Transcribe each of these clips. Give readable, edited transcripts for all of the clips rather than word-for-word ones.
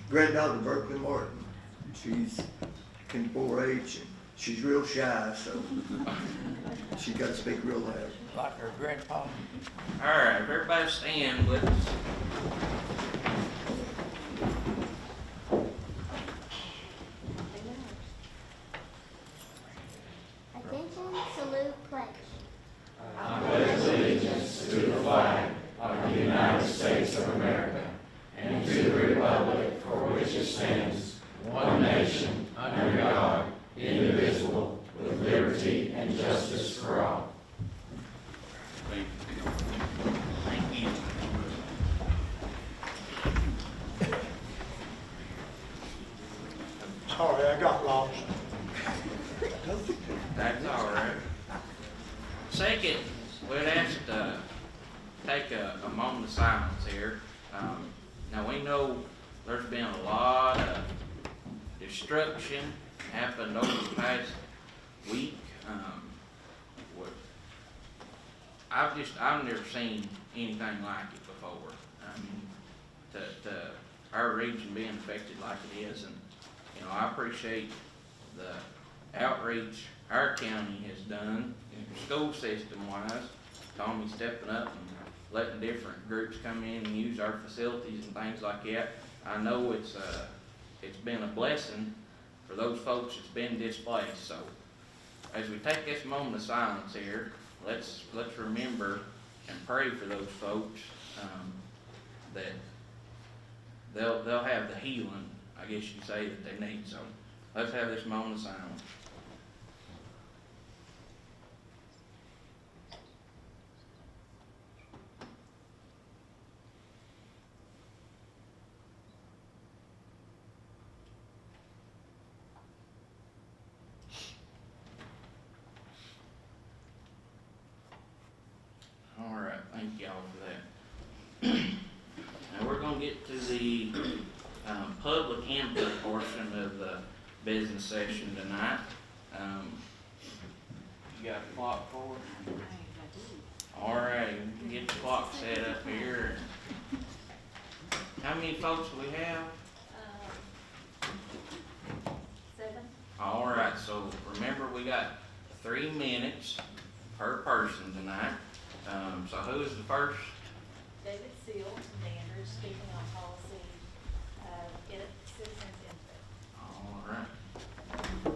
Granddaughter Berkeley Martin. She's in 4-H and she's real shy, so she's got to speak real loud. Like her grandpa. All right, everybody stand with us. Attention, salute, pledge. I pledge allegiance to the flag of the United States of America and to the republic for which it stands, one nation, under God, indivisible, with liberty and justice for all. Thank you. Sorry, I got lost. That's all right. Second, we'd ask to take a moment of silence here. Now we know there's been a lot of destruction happened over the past week. I've never seen anything like it before. I mean, to our region being affected like it is, and I appreciate the outreach our county has done, school system wise. Tommy stepping up and letting different groups come in and use our facilities and things like that. I know it's been a blessing for those folks that's been displaced. So as we take this moment of silence here, let's remember and pray for those folks that they'll have the healing, I guess you could say, that they need. So let's have this moment of silence. All right, thank y'all for that. Now we're going to get to the public input portion of the business session tonight. You got a clock for us? All right, we can get the clock set up here. How many folks do we have? 7. All right, so remember we got 3 minutes per person tonight. So who is the first? David Seal from Dandridge, speaking on policy, get citizens input. All right.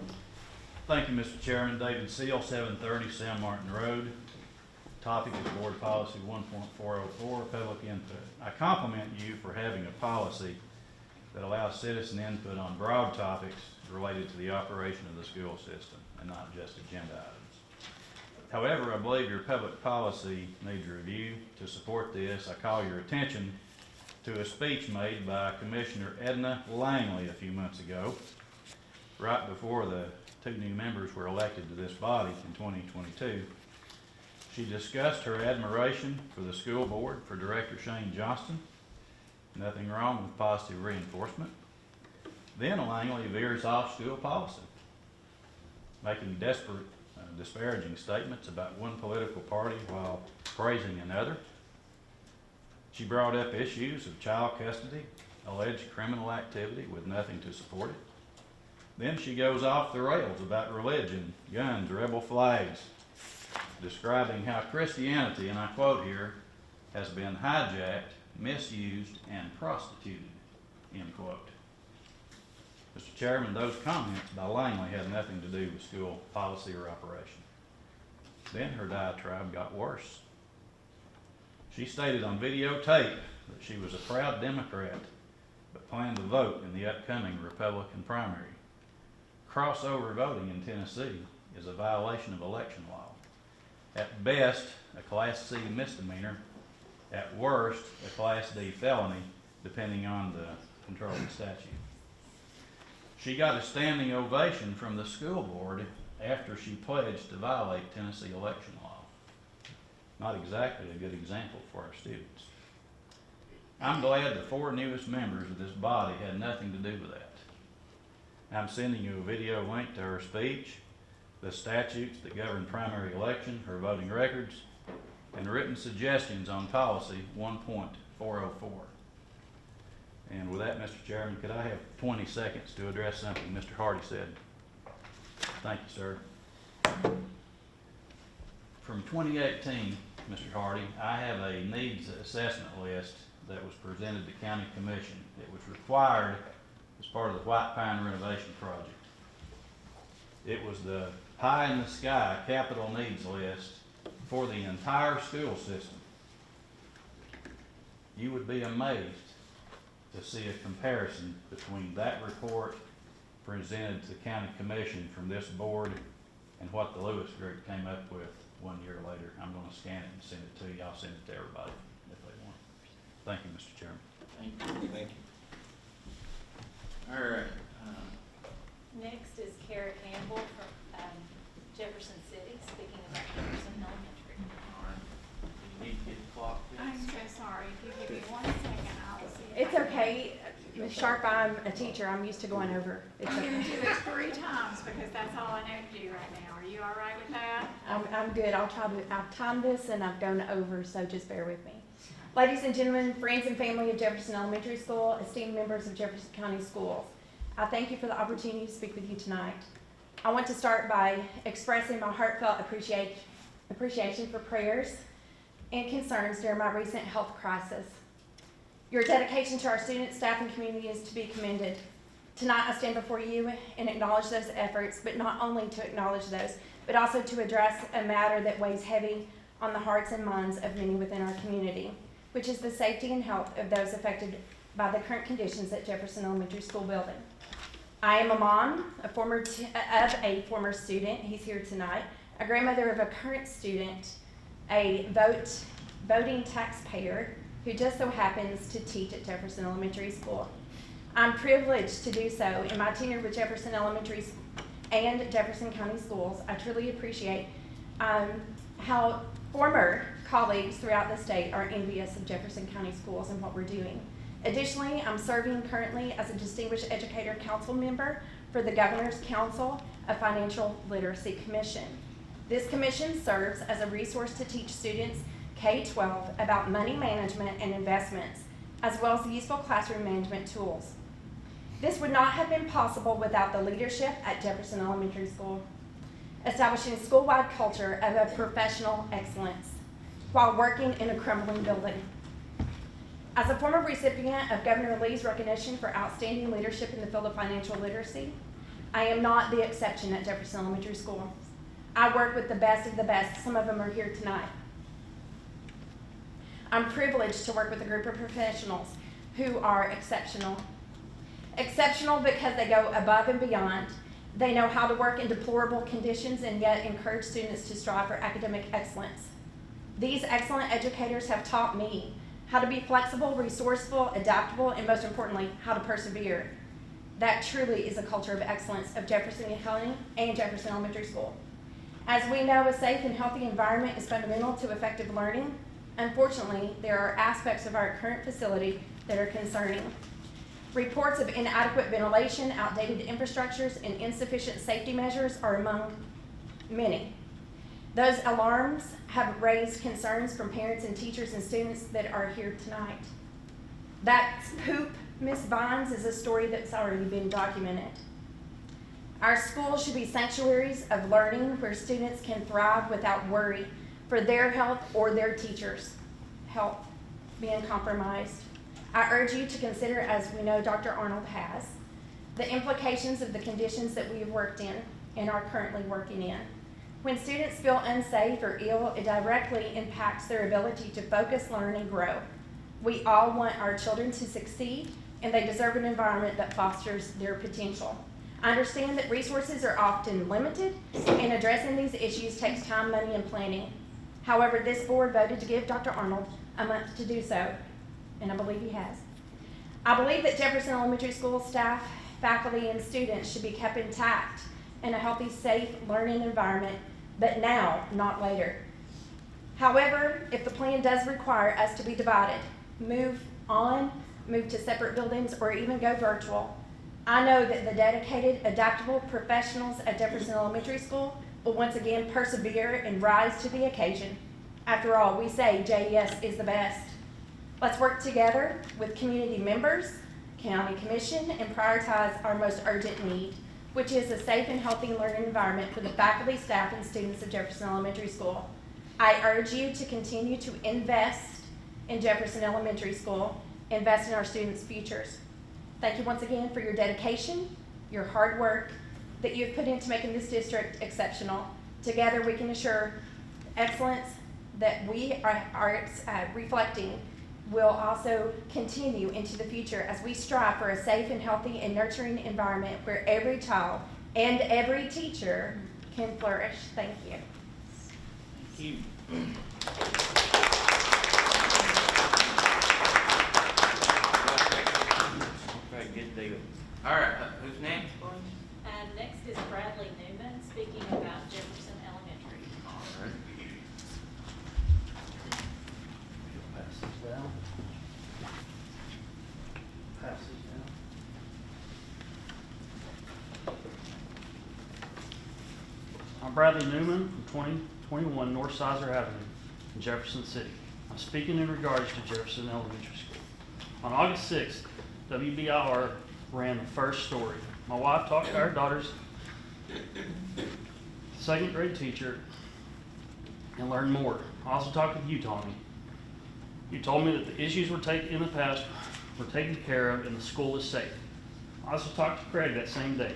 Thank you, Mr. Chairman. David Seal, 730 San Martin Road. Topic is Board Policy 1.404, Public Input. I compliment you for having a policy that allows citizen input on broad topics related to the operation of the school system and not just agenda items. However, I believe your public policy needs review. To support this, I call your attention to a speech made by Commissioner Edna Langley a few months ago, right before the 2 new members were elected to this body in 2022. She discussed her admiration for the school board, for Director Shane Johnston. Nothing wrong with positive reinforcement. Then Langley veers off school policy, making disparaging statements about one political party while praising another. She brought up issues of child custody, alleged criminal activity with nothing to support it. Then she goes off the rails about religion, guns, rebel flags, describing how Christianity, and I quote here, has been hijacked, misused, and prostituted, end quote. Mr. Chairman, those comments by Langley had nothing to do with school policy or operation. Then her diatribe got worse. She stated on videotape that she was a proud Democrat, but planned to vote in the upcoming Republican primary. Crossover voting in Tennessee is a violation of election law. At best, a Class C misdemeanor. At worst, a Class D felony, depending on the controlling statute. She got a standing ovation from the school board after she pledged to violate Tennessee election law. Not exactly a good example for our students. I'm glad the 4 newest members of this body had nothing to do with that. I'm sending you a video link to her speech, the statutes that govern primary election, her voting records, and written suggestions on policy 1.404. And with that, Mr. Chairman, could I have 20 seconds to address something Mr. Hardy said? Thank you, sir. From 2018, Mr. Hardy, I have a needs assessment list that was presented to County Commission. It was required as part of the White Pine renovation project. It was the pie in the sky capital needs list for the entire school system. You would be amazed to see a comparison between that report presented to the County Commission from this board and what the Lewis Group came up with 1 year later. I'm going to scan it and send it to you. I'll send it to everybody if they want. Thank you, Mr. Chairman. Thank you. Thank you. All right, Next is Kara Campbell from Jefferson City, speaking about Jefferson Elementary. all right. You need to get the clock I'm fixed. so sorry. If you give me 1 second, I will see. if It's I can- okay. Ms. Sharp, I'm a teacher. I'm used to going over. It's I'm gonna okay. do it 3 times because that's all I know to do right now. Are you all right with that? I'm good. I've timed this and I've gone over, so just bear with me. Ladies and gentlemen, friends and family of Jefferson Elementary School, esteemed members of Jefferson County Schools, I thank you for the opportunity to speak with you tonight. I want to start by expressing my heartfelt appreciation for prayers and concerns during my recent health crisis. Your dedication to our students, staff, and community is to be commended. Tonight, I stand before you and acknowledge those efforts, but not only to acknowledge those, but also to address a matter that weighs heavy on the hearts and minds of many within our community, which is the safety and health of those affected by the current conditions at Jefferson Elementary School building. I am a mom, a former student, he's here tonight, a grandmother of a current student, a voting taxpayer who just so happens to teach at Jefferson Elementary School. I'm privileged to do so in my tenure with Jefferson Elementary and Jefferson County Schools. I truly appreciate how former colleagues throughout the state are envious of Jefferson County Schools and what we're doing. Additionally, I'm serving currently as a Distinguished Educator Council member for the Governor's Council of Financial Literacy Commission. This commission serves as a resource to teach students K-12 about money management and investments, as well as useful classroom management tools. This would not have been possible without the leadership at Jefferson Elementary School, establishing a school-wide culture of professional excellence while working in a crumbling building. As a former recipient of Governor Lee's recognition for outstanding leadership in the field of financial literacy, I am not the exception at Jefferson Elementary School. I work with the best of the best. Some of them are here tonight. I'm privileged to work with a group of professionals who are exceptional. Exceptional because they go above and beyond. They know how to work in deplorable conditions and yet encourage students to strive for academic excellence. These excellent educators have taught me how to be flexible, resourceful, adaptable, and most importantly, how to persevere. That truly is a culture of excellence of Jefferson County and Jefferson Elementary School. As we know, a safe and healthy environment is fundamental to effective learning. Unfortunately, there are aspects of our current facility that are concerning. Reports of inadequate ventilation, outdated infrastructures, and insufficient safety measures are among many. Those alarms have raised concerns from parents and teachers and students that are here tonight. That poop, Ms. Vines, is a story that's already been documented. Our schools should be sanctuaries of learning where students can thrive without worry for their health or their teachers' health being compromised. I urge you to consider, as we know Dr. Arnold has, the implications of the conditions that we have worked in and are currently working in. When students feel unsafe or ill, it directly impacts their ability to focus, learn, and grow. We all want our children to succeed, and they deserve an environment that fosters their potential. I understand that resources are often limited, and addressing these issues takes time, money, and planning. However, this board voted to give Dr. Arnold a month to do so, and I believe he has. I believe that Jefferson Elementary School staff, faculty, and students should be kept intact in a healthy, safe learning environment, but now, not later. However, if the plan does require us to be divided, move to separate buildings, or even go virtual, I know that the dedicated, adaptable professionals at Jefferson Elementary School will once again persevere and rise to the occasion. After all, we say JES is the best. Let's work together with community members, county commission, and prioritize our most urgent need, which is a safe and healthy learning environment for the faculty, staff, and students of Jefferson Elementary School. I urge you to continue to invest in Jefferson Elementary School, invest in our students' futures. Thank you once again for your dedication, your hard work that you've put into making this district exceptional. Together we can assure excellence that we are reflecting will also continue into the future as we strive for a safe and healthy and nurturing environment where every child and every teacher can flourish. Thank you. Thank you. Okay, good deal. All right, who's next, please? Next is Bradley Newman, speaking about Jefferson Elementary. All right. Pass this down. Pass this down. I'm Bradley Newman from 2021 North Sizer Avenue in Jefferson City. I'm speaking in regards to Jefferson Elementary School. On August 6th, WBIR ran the first story. My wife talked to our daughter's second grade teacher and learned more. I also talked with you, Tommy. You told me that the issues in the past were taken care of and the school is safe. I also talked to Craig that same day.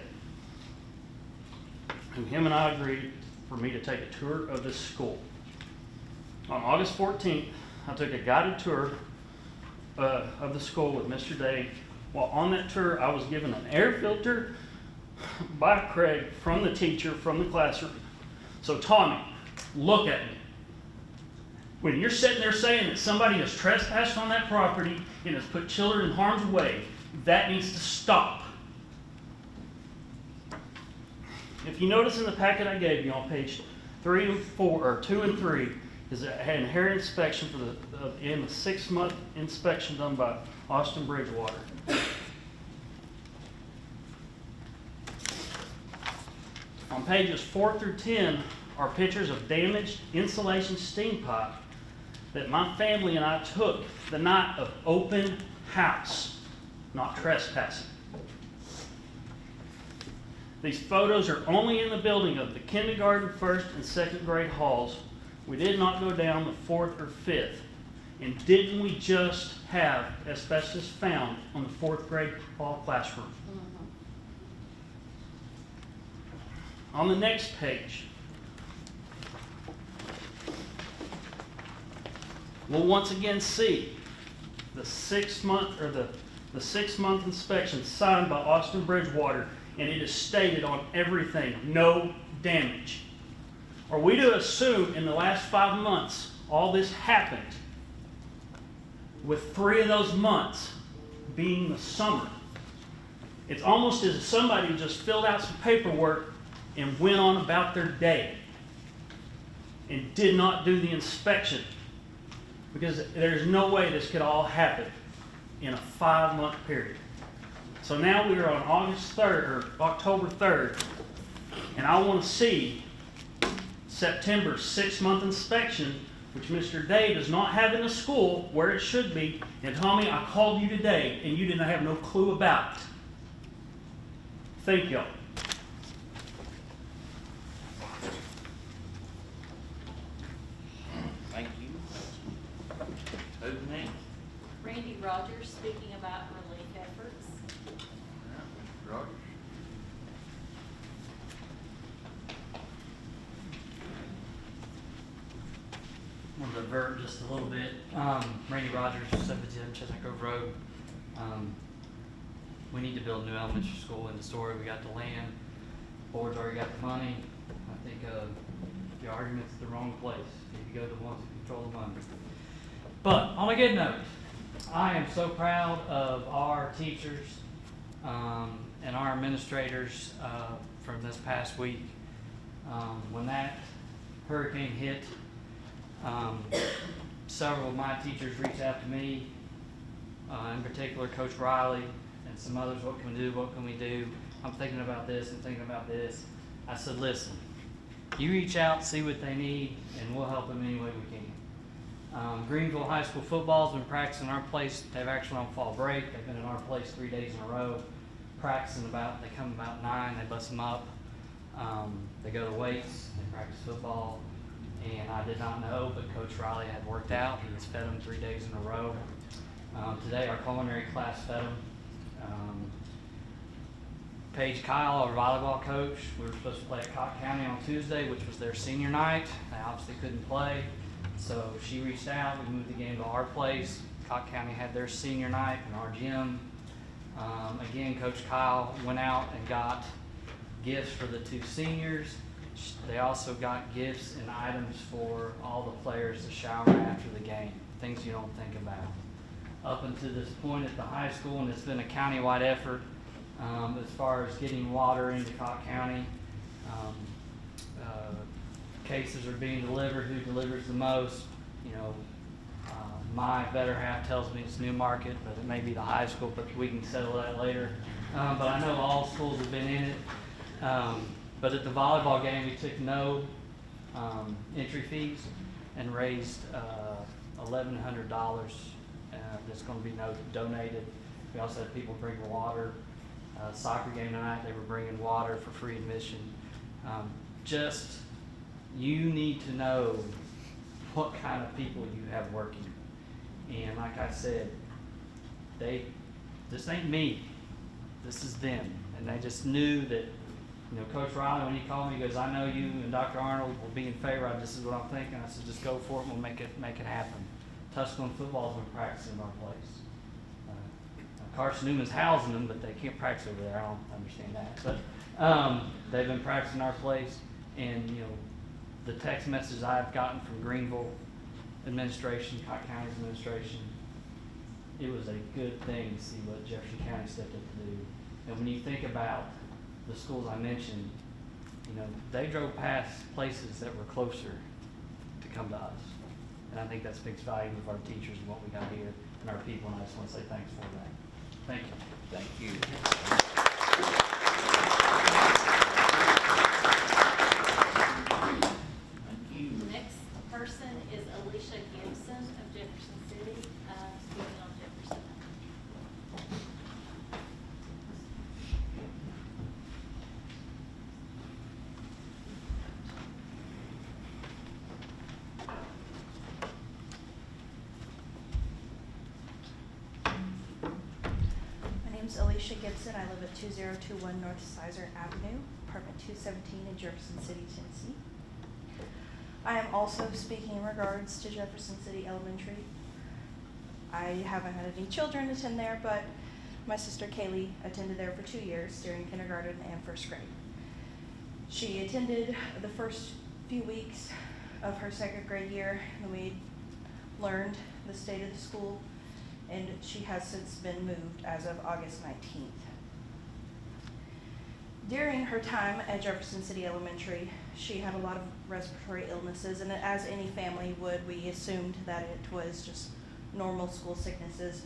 And him and I agreed for me to take a tour of this school. On August 14th, I took a guided tour of the school with Mr. Day. While on that tour, I was given an air filter by Craig from the teacher from the classroom. So Tommy, look at me. When you're sitting there saying that somebody has trespassed on that property and has put children in harm's way, that needs to stop. If you notice in the packet I gave you on page 3 and 4, or 2 and 3, is an inherent inspection for the 6-month inspection done by Austin Bridgewater. On pages 4 through 10 are pictures of damaged insulation steam pipe that my family and I took the night of open house, not trespassing. These photos are only in the building of the kindergarten, first, and second grade halls. We did not go down the 4th or 5th. And didn't we just have asbestos found on the 4th grade hall classroom? On the next page, we'll once again see the 6-month inspection signed by Austin Bridgewater, and it is stated on everything, no damage. Are we to assume in the last 5 months all this happened, with 3 of those months being the summer? It's almost as if somebody just filled out some paperwork and went on about their day and did not do the inspection, because there's no way this could all happen in a 5-month period. So now we are on August 3rd or October 3rd, and I want to see September's 6-month inspection, which Mr. Day does not have in the school where it should be. And Tommy, I called you today and you didn't have no clue about it. Thank y'all. Thank you. Who's next? Randy Rogers, speaking about relief efforts. All right, Mr. Rogers. I'm going to divert just a little bit. Randy Rogers, 710 Chestnut Grove Road. We need to build a new elementary school in the story. We got the land. Board's already got the money. I think the argument's the wrong place. If you go to the ones who control the money. But on a good note, I am so proud of our teachers and our administrators from this past week. When that hurricane hit, several of my teachers reached out to me, in particular Coach Riley and some others. What can we do? What can we do? I'm thinking about this. I'm thinking about this. I said, listen, you reach out, see what they need, and we'll help them any way we can. Greenville High School football's been practicing in our place. They've actually on fall break. They've been in our place 3 days in a row, practicing they come about 9, they bust them up. They go to weights, they practice football. And I did not know, but Coach Riley had worked out. He has fed them 3 days in a row. Today, our culinary class fed them. Paige Kyle, our volleyball coach, we were supposed to play at Cotton County on Tuesday, which was their senior night. They obviously couldn't play, so she reached out. We moved the game to our place. Cotton County had their senior night in our gym. Again, Coach Kyle went out and got gifts for the 2 seniors. They also got gifts and items for all the players to shower after the game, things you don't think about. Up until this point at the high school, and it's been a county-wide effort as far as getting water into Cotton County. Cases are being delivered, who delivers the most. You know, my better half tells me it's Newmarket, but it may be the high school, but we can settle that later. But I know all schools have been in it. But at the volleyball game, we took no entry fees and raised $1,100 that's going to be donated. We also had people bring water. Soccer game tonight, they were bringing water for free admission. Just, you need to know what kind of people you have working. And like I said, this ain't me, this is them. And they just knew that, you know, Coach Riley, when he called me, he goes, I know you and Dr. Arnold will be in favor. This is what I'm thinking. I said, just go for it and we'll make it happen. Tusculum football's been practicing in our place. Carson Newman's housing them, but they can't practice over there. I don't understand that. But they've been practicing in our place. And, you know, the text messages I've gotten from Greenville administration, Cotton County's administration, it was a good thing to see what Jefferson County stepped up to do. And when you think about the schools I mentioned, you know, they drove past places that were closer to come to us. And I think that speaks volumes of our teachers and what we got here and our people, and I just want to say thanks for that. Thank you. Thank you. Thank you. Next person is Alicia Gibson of Jefferson City, speaking on Jefferson. My name's Alicia Gibson. I live at 2021 North Sizer Avenue, apartment 217 in Jefferson City, Tennessee. I am also speaking in regards to Jefferson City Elementary. I haven't had any children attend there, but my sister Kaylee attended there for 2 years during kindergarten and first grade. She attended the first few weeks of her second grade year, and we learned the state of the school, and she has since been moved as of August 19th. During her time at Jefferson City Elementary, she had a lot of respiratory illnesses, and as any family would, we assumed that it was just normal school sicknesses,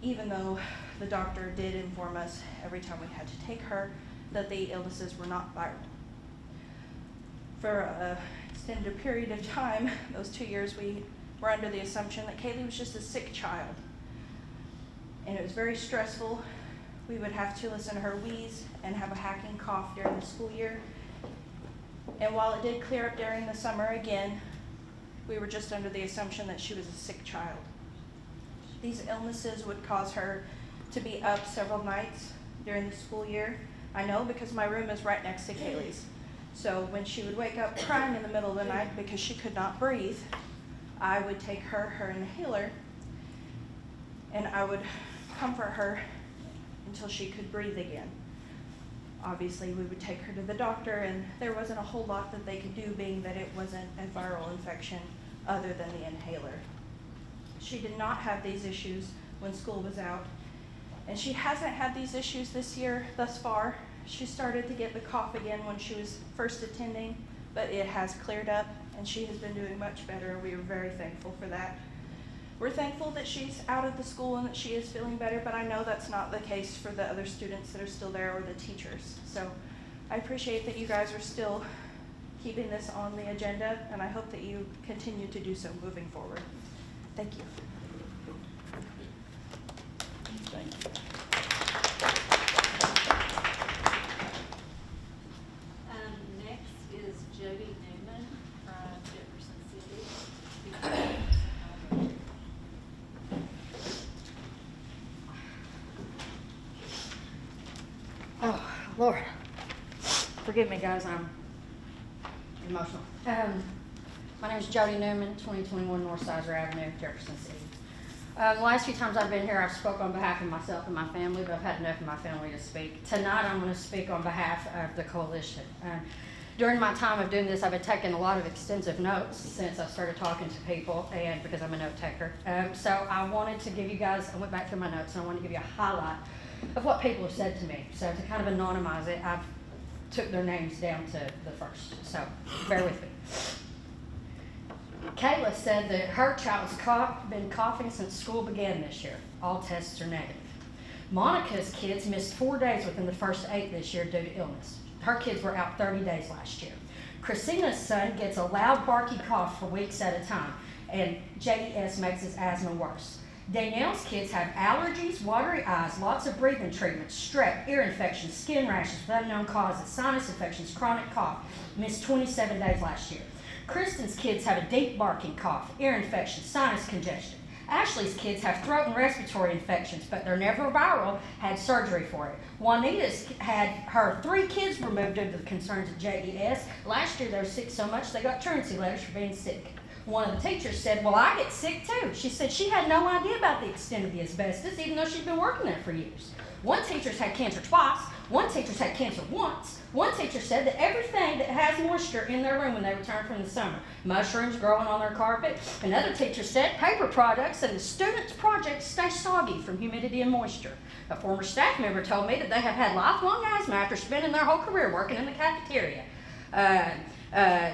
even though the doctor did inform us every time we had to take her that the illnesses were not viral. For an extended period of time, those 2 years, we were under the assumption that Kaylee was just a sick child. And it was very stressful. We would have to listen to her wheeze and have a hacking cough during the school year. And while it did clear up during the summer again, we were just under the assumption that she was a sick child. These illnesses would cause her to be up several nights during the school year. I know because my room is right next to Kaylee's. So when she would wake up crying in the middle of the night because she could not breathe, I would take her inhaler, and I would comfort her until she could breathe again. Obviously, we would take her to the doctor, and there wasn't a whole lot that they could do, being that it wasn't a viral infection other than the inhaler. She did not have these issues when school was out, and she hasn't had these issues this year thus far. She started to get the cough again when she was first attending, but it has cleared up, and she has been doing much better. We are very thankful for that. We're thankful that she's out of the school and that she is feeling better, but I know that's not the case for the other students that are still there or the teachers. So I appreciate that you guys are still keeping this on the agenda, and I hope that you continue to do so moving forward. Thank you. Thank you. Next is Jody Newman from Jefferson City. Oh, Lord. Forgive me, guys, I'm emotional. My name is Jody Newman, 2021 North Sizer Avenue, Jefferson City. The last few times I've been here, I've spoke on behalf of myself and my family, but I've had enough of my family to speak. Tonight, I'm going to speak on behalf of the coalition. During my time of doing this, I've been taking a lot of extensive notes since I started talking to people, and because I'm a note taker. So I wanted to give you guys, I went back through my notes, and I want to give you a highlight of what people have said to me. So to kind of anonymize it, I've took their names down to the first. So bear with me. Kayla said that her child's been coughing since school began this year. All tests are negative. Monica's kids missed 4 days within the first 8 this year due to illness. Her kids were out 30 days last year. Christina's son gets a loud, barky cough for weeks at a time, and JES makes his asthma worse. Danielle's kids have allergies, watery eyes, lots of breathing treatments, strep, ear infections, skin rashes with unknown causes, sinus infections, chronic cough. Missed 27 days last year. Kristen's kids have a deep barking cough, ear infection, sinus congestion. Ashley's kids have throat and respiratory infections, but they're never viral, had surgery for it. Juanita's had her 3 kids removed due to the concerns at JES. Last year they were sick so much they got truancy letters for being sick. One of the teachers said, well, I get sick too. She said she had no idea about the extent of the asbestos, even though she'd been working there for years. One teacher's had cancer twice. One teacher's had cancer once. One teacher said that everything that has moisture in their room when they return from the summer, mushrooms growing on their carpet. Another teacher said paper products and the students' projects stay soggy from humidity and moisture. A former staff member told me that they have had lifelong asthma after spending their whole career working in the cafeteria.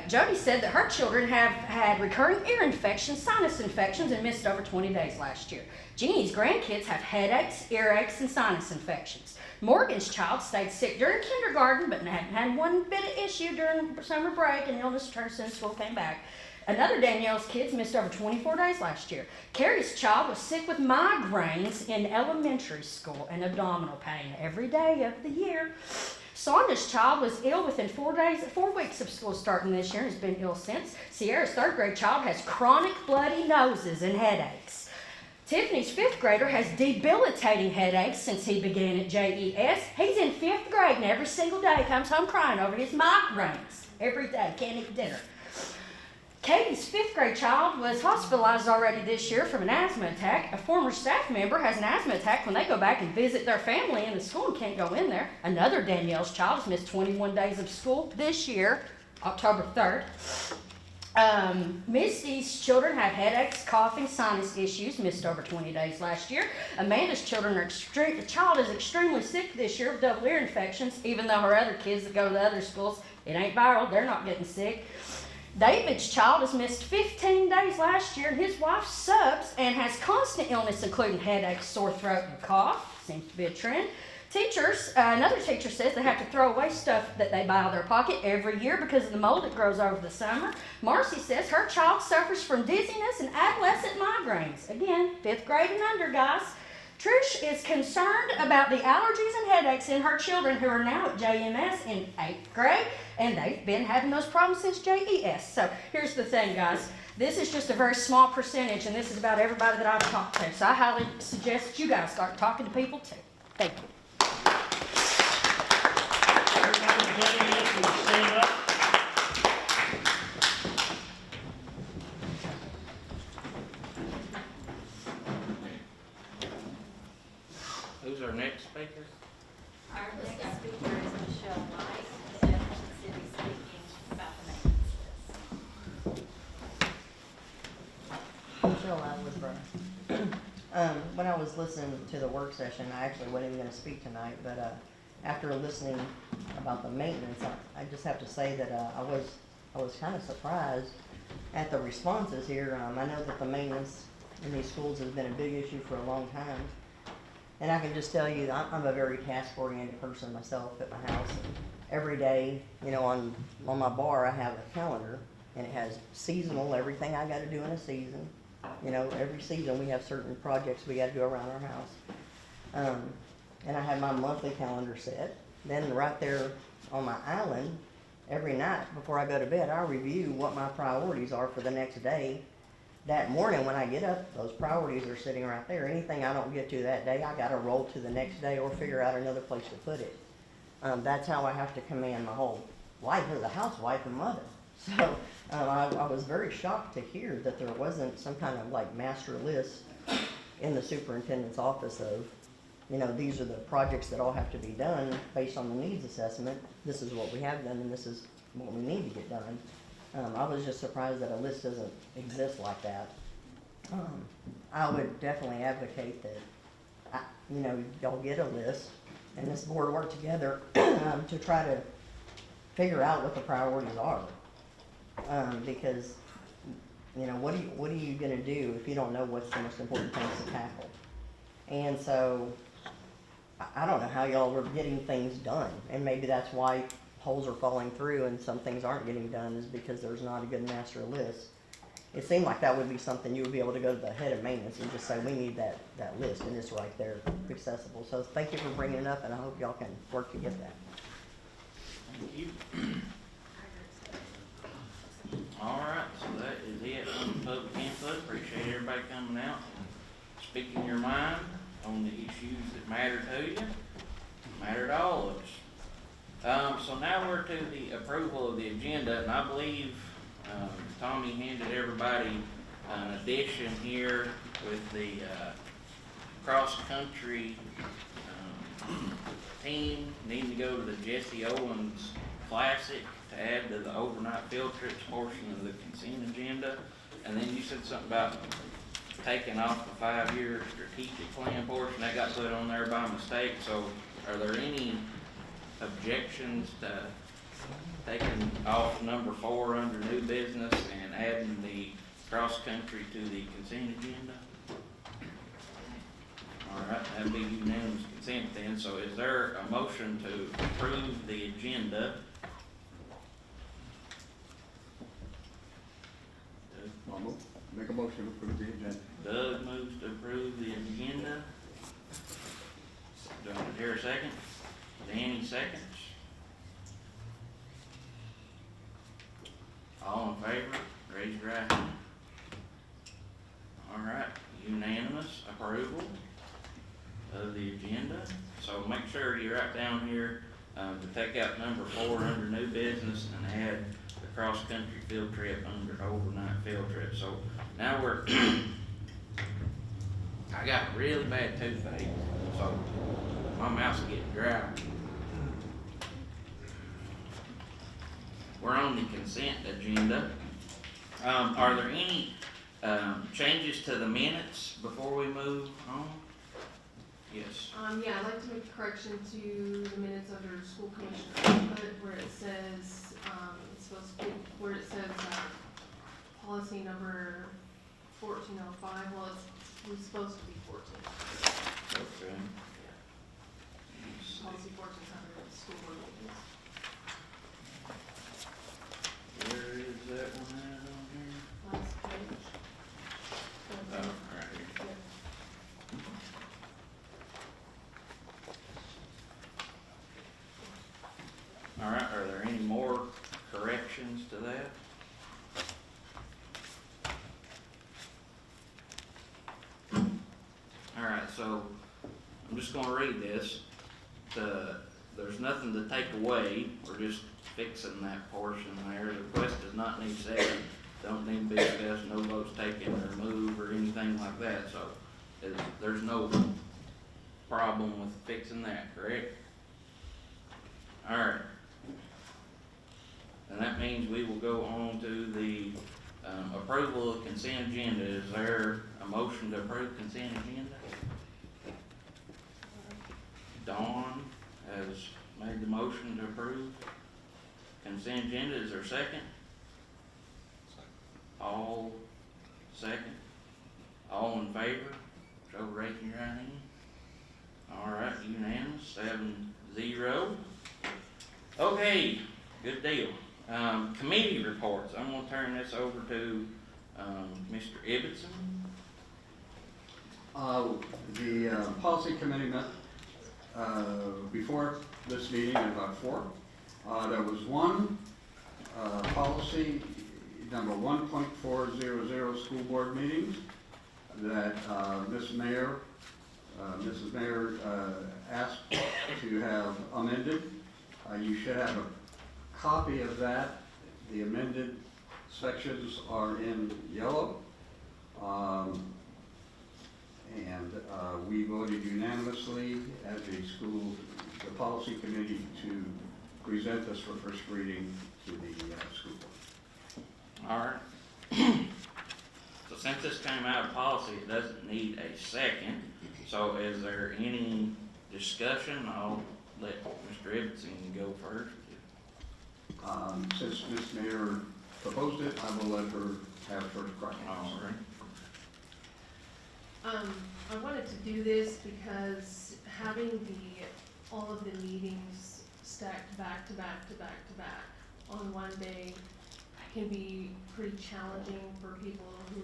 Jody said that her children have had recurring ear infections, sinus infections, and missed over 20 days last year. Jeannie's grandkids have headaches, earaches, and sinus infections. Morgan's child stayed sick during kindergarten, but hadn't had one bit of issue during summer break, and illness returned since school came back. Another Danielle's kids missed over 24 days last year. Carrie's child was sick with migraines in elementary school and abdominal pain every day of the year. Sonda's child was ill within 4 weeks of school starting this year and has been ill since. Sierra's 3rd grade child has chronic bloody noses and headaches. Tiffany's 5th grader has debilitating headaches since he began at JES. He's in 5th grade and every single day comes home crying over his migraines. Every day, can't eat dinner. Katie's 5th grade child was hospitalized already this year from an asthma attack. A former staff member has an asthma attack when they go back and visit their family in the school and can't go in there. Another Danielle's child has missed 21 days of school this year, October 3rd. Misty's children have headaches, coughing, sinus issues, missed over 20 days last year. Amanda's child is extremely sick this year with double ear infections, even though her other kids that go to other schools, it ain't viral, they're not getting sick. David's child has missed 15 days last year, and his wife subs and has constant illness, including headaches, sore throat, and cough. Seems to be a trend. Teachers, another teacher says they have to throw away stuff that they buy out of their pocket every year because of the mold that grows over the summer. Marcy says her child suffers from dizziness and adolescent migraines. Again, 5th grade and under, guys. Trish is concerned about the allergies and headaches in her children who are now at JMS in 8th grade, and they've been having those problems since JES. So here's the thing, guys. This is just a very small percentage, and this is about everybody that I've talked to. So I highly suggest that you guys start talking to people too. Thank you. Who's our next speaker? Our next speaker is Michelle White, Jefferson City, speaking about the maintenance list. Michelle Adler. When I was listening to the work session, I actually wasn't even going to speak tonight, but after listening about the maintenance, I just have to say that I was kind of surprised at the responses here. I know that the maintenance in these schools has been a big issue for a long time, and I can just tell you I'm a very task-oriented person myself at my house. every day, you know, on my bar, I have a calendar, and it has seasonal, everything I gotta do in a season. You know, every season, we have certain projects we gotta do around our house. And I have my monthly calendar set. Then right there on my island, every night before I go to bed, I review what my priorities are for the next day. That morning when I get up, those priorities are sitting right there. Anything I don't get to that day, I gotta roll to the next day or figure out another place to put it. That's how I have to command my whole life as a housewife and mother. So I was very shocked to hear that there wasn't some kind of like master list in the superintendent's office of, you know, these are the projects that all have to be done based on the needs assessment. This is what we have done and this is what we need to get done. I was just surprised that a list doesn't exist like that. I would definitely advocate that, you know, y'all get a list and this board work together to try to figure out what the priorities are. Because, you know, what are you gonna do if you don't know what's the most important things to tackle? And so, I don't know how y'all are getting things done, and maybe that's why holes are falling through and some things aren't getting done is because there's not a good master list. It seemed like that would be something you would be able to go to the head of maintenance and just say, we need that list, and it's right there, accessible. So thank you for bringing it up, and I hope y'all can work to get that. Thank you. All right, so that is it on the public input. Appreciate everybody coming out and speaking your mind on the issues that matter to you, matter to all of us. So now we're to the approval of the agenda, and I believe Tommy handed everybody an addition here with the cross-country team needing to go to the Jesse Owens Classic to add to the overnight field trips portion of the consent agenda. And then you said something about taking off the 5-year strategic plan portion. That got put on there by mistake. So are there any objections to taking off number 4 under new business and adding the cross-country to the consent agenda? All right, that'd be unanimous consent then. So is there a motion to approve the agenda? Make a motion to approve the agenda. Doug moves to approve the agenda. Do I hear a second? Danny seconds. All in favor, raise your right hand. All right, unanimous approval of the agenda. So make sure you write down here to take out number 4 under new business and add the cross-country field trip under overnight field trip. So now we're, I got really bad toothache, so my mouth's getting dry. We're on the consent agenda. Are there any changes to the minutes before we move on? Yes. Yeah, I'd like to make a correction to the minutes under school commissioner input where it says, it's supposed to be, where it says, policy number 1405, well, it was supposed to be 14. Okay. Policy 1400, school board meetings. Where is that one at on here? Last page. Oh, right here. Yeah. All right, are there any more corrections to that? All right, so I'm just gonna read this. There's nothing to take away, we're just fixing that portion there. The request does not need second, don't need to be discussed, no votes taken or moved or anything like that, so there's no problem with fixing that, correct? All right. And that means we will go on to the approval of consent agenda. Is there a motion to approve consent agenda? Dawn has made the motion to approve consent agenda. Is there a second? All second? All in favor? Show raising your right hand. All right, unanimous, 7-0. Okay, good deal. Committee reports, I'm gonna turn this over to, Mr. Ibbotson. The policy committee met before this meeting at about 4. There was one policy, number 1.400, school board meetings, that Mrs. Mayor asked to have amended. You should have a copy of that. The amended sections are in yellow. We voted unanimously as the policy committee to present this for first reading to the school board. All right. So since this came out of policy, it doesn't need a second. So is there any discussion? I'll let Mr. Ibbotson go first. Since Ms. Mayor proposed it, I will let her have first crack. All right. I wanted to do this because having all of the meetings stacked back to back to back to back on one day can be pretty challenging for people who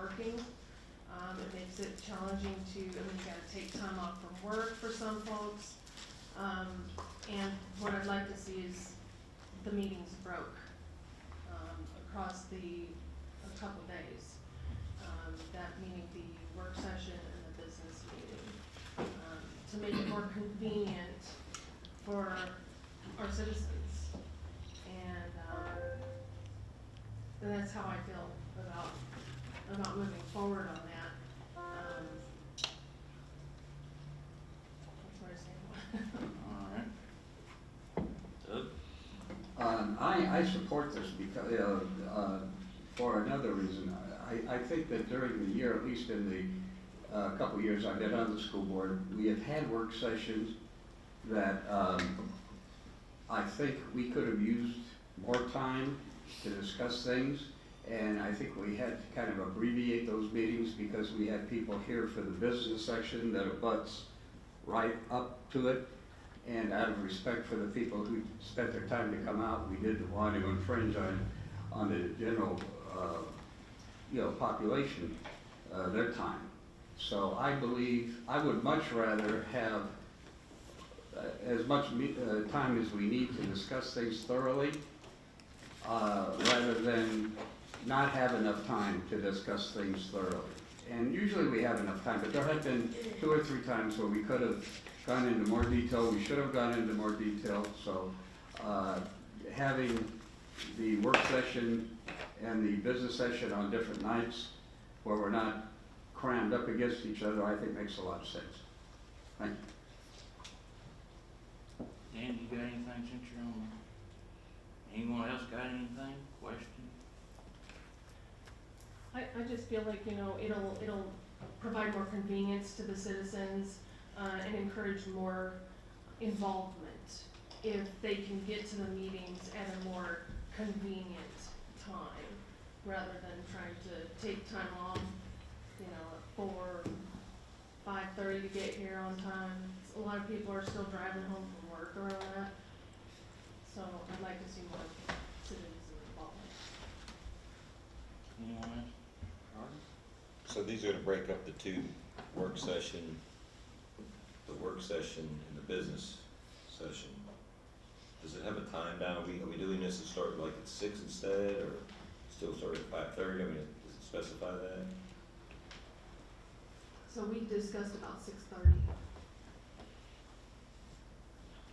are working. It makes it challenging you gotta take time off from work for some folks. And what I'd like to see is the meetings broke, across a couple days. That meaning the work session and the business meeting, to make it more convenient for our citizens. And that's how I feel about moving forward on that. That's what I say. All right. Doug? I support this because, for another reason. I think that during the year, at least in the couple years I've been on the school board, we have had work sessions that I think we could have used more time to discuss things. And I think we had to kind of abbreviate those meetings because we had people here for the business section that abuts right up to it. And out of respect for the people who spent their time to come out, we didn't want to infringe on the general population, their time. So I believe I would much rather have as much time as we need to discuss things thoroughly, rather than not have enough time to discuss things thoroughly. And usually we have enough time, but there have been 2 or 3 times where we could have gone into more detail. We should have gone into more detail. So having the work session and the business session on different nights where we're not crammed up against each other, I think makes a lot of sense. Thank you. Dan, you got anything since you're on there? Anyone else got anything? Question? I just feel like, it'll provide more convenience to the citizens, and encourage more involvement if they can get to the meetings at a more convenient time, rather than trying to take time off, at 4, 5:30 to get here on time. A lot of people are still driving home from work or that, so I'd like to see more citizens involvement. Anyone else? Carter? So these are to break up the 2 work session, the work session and the business session. Does it have a time down? Are we doing this to start like at 6 instead, or still start at 5:30? I mean, does it specify that? So we discussed about 6:30.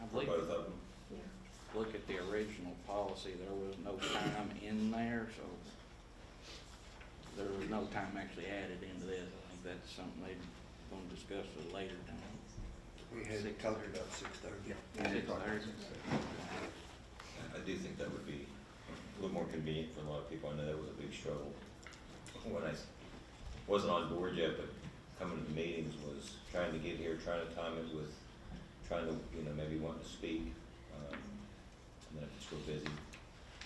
I For believe, both of them? Yeah. look at the original policy, there was no time in there, so there was no time actually added into this. I think that's something they're gonna discuss at a later time. We had it covered about 6:30. 6:30. I do think that would be a little more convenient for a lot of people. I know that was a big struggle when I wasn't on board yet, but coming to the meetings was trying to get here, trying to time it with, trying to, maybe wanting to speak. And then if it's real busy,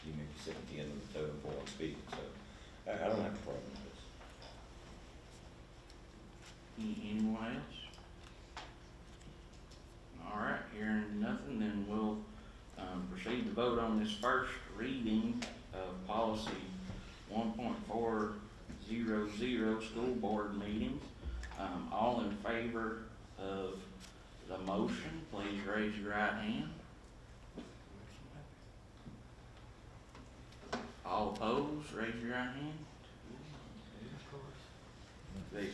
you may be sitting at the end of the totem pole and speaking. So I don't have a problem with this. Anyone else? All right, hearing nothing, then we'll, proceed to vote on this first reading of policy 1.400, school board meetings. All in favor of the motion, please raise your right hand. All opposed, raise your right hand. The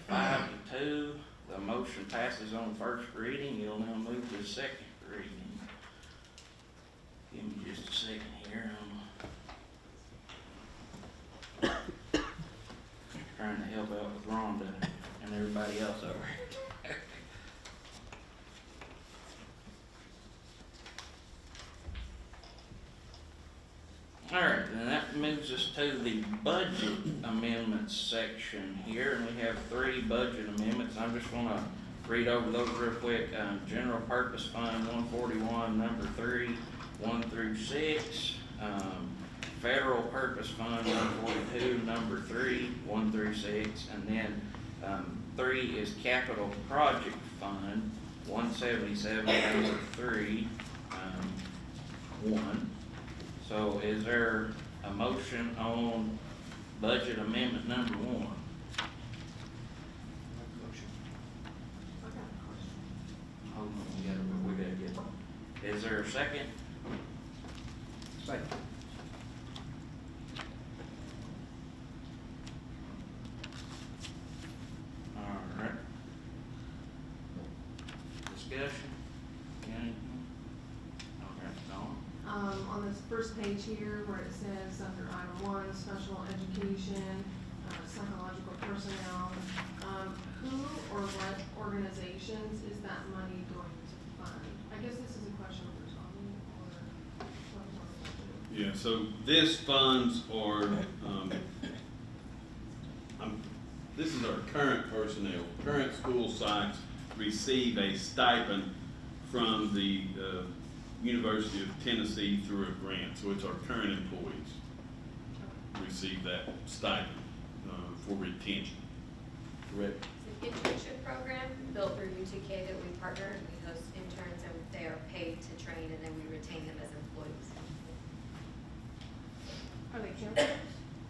5-2, the motion passes on first reading. You'll now move to the second reading. Give me just a second here. I'm trying to help out with Rhonda and everybody else over here. All right, then that moves us to the budget amendments section here, and we have 3 budget amendments. I'm just gonna read over those real quick. General Purpose Fund 141, number 3, 1 through 6. Federal Purpose Fund 142, number 3, 1 through 6, and then 3 is Capital Project Fund 177, number 3, 1. So is there a motion on budget amendment number 1? Hold on, we gotta get, is there a second? Second. All right. Discussion? Any? Okay, Dawn? On this first page here, where it says under item 1, special education, psychological personnel, who or what organizations is that money going to fund? I guess this is a question for Tommy or. Yeah, so this funds are, this is our current personnel. Current school sites receive a stipend from the University of Tennessee through a grant. So it's our current employees receive that stipend for retention. Correct? It's an internship program built through UTK that we partner. We host interns and they are paid to train and then we retain them as employees. Are they counselors?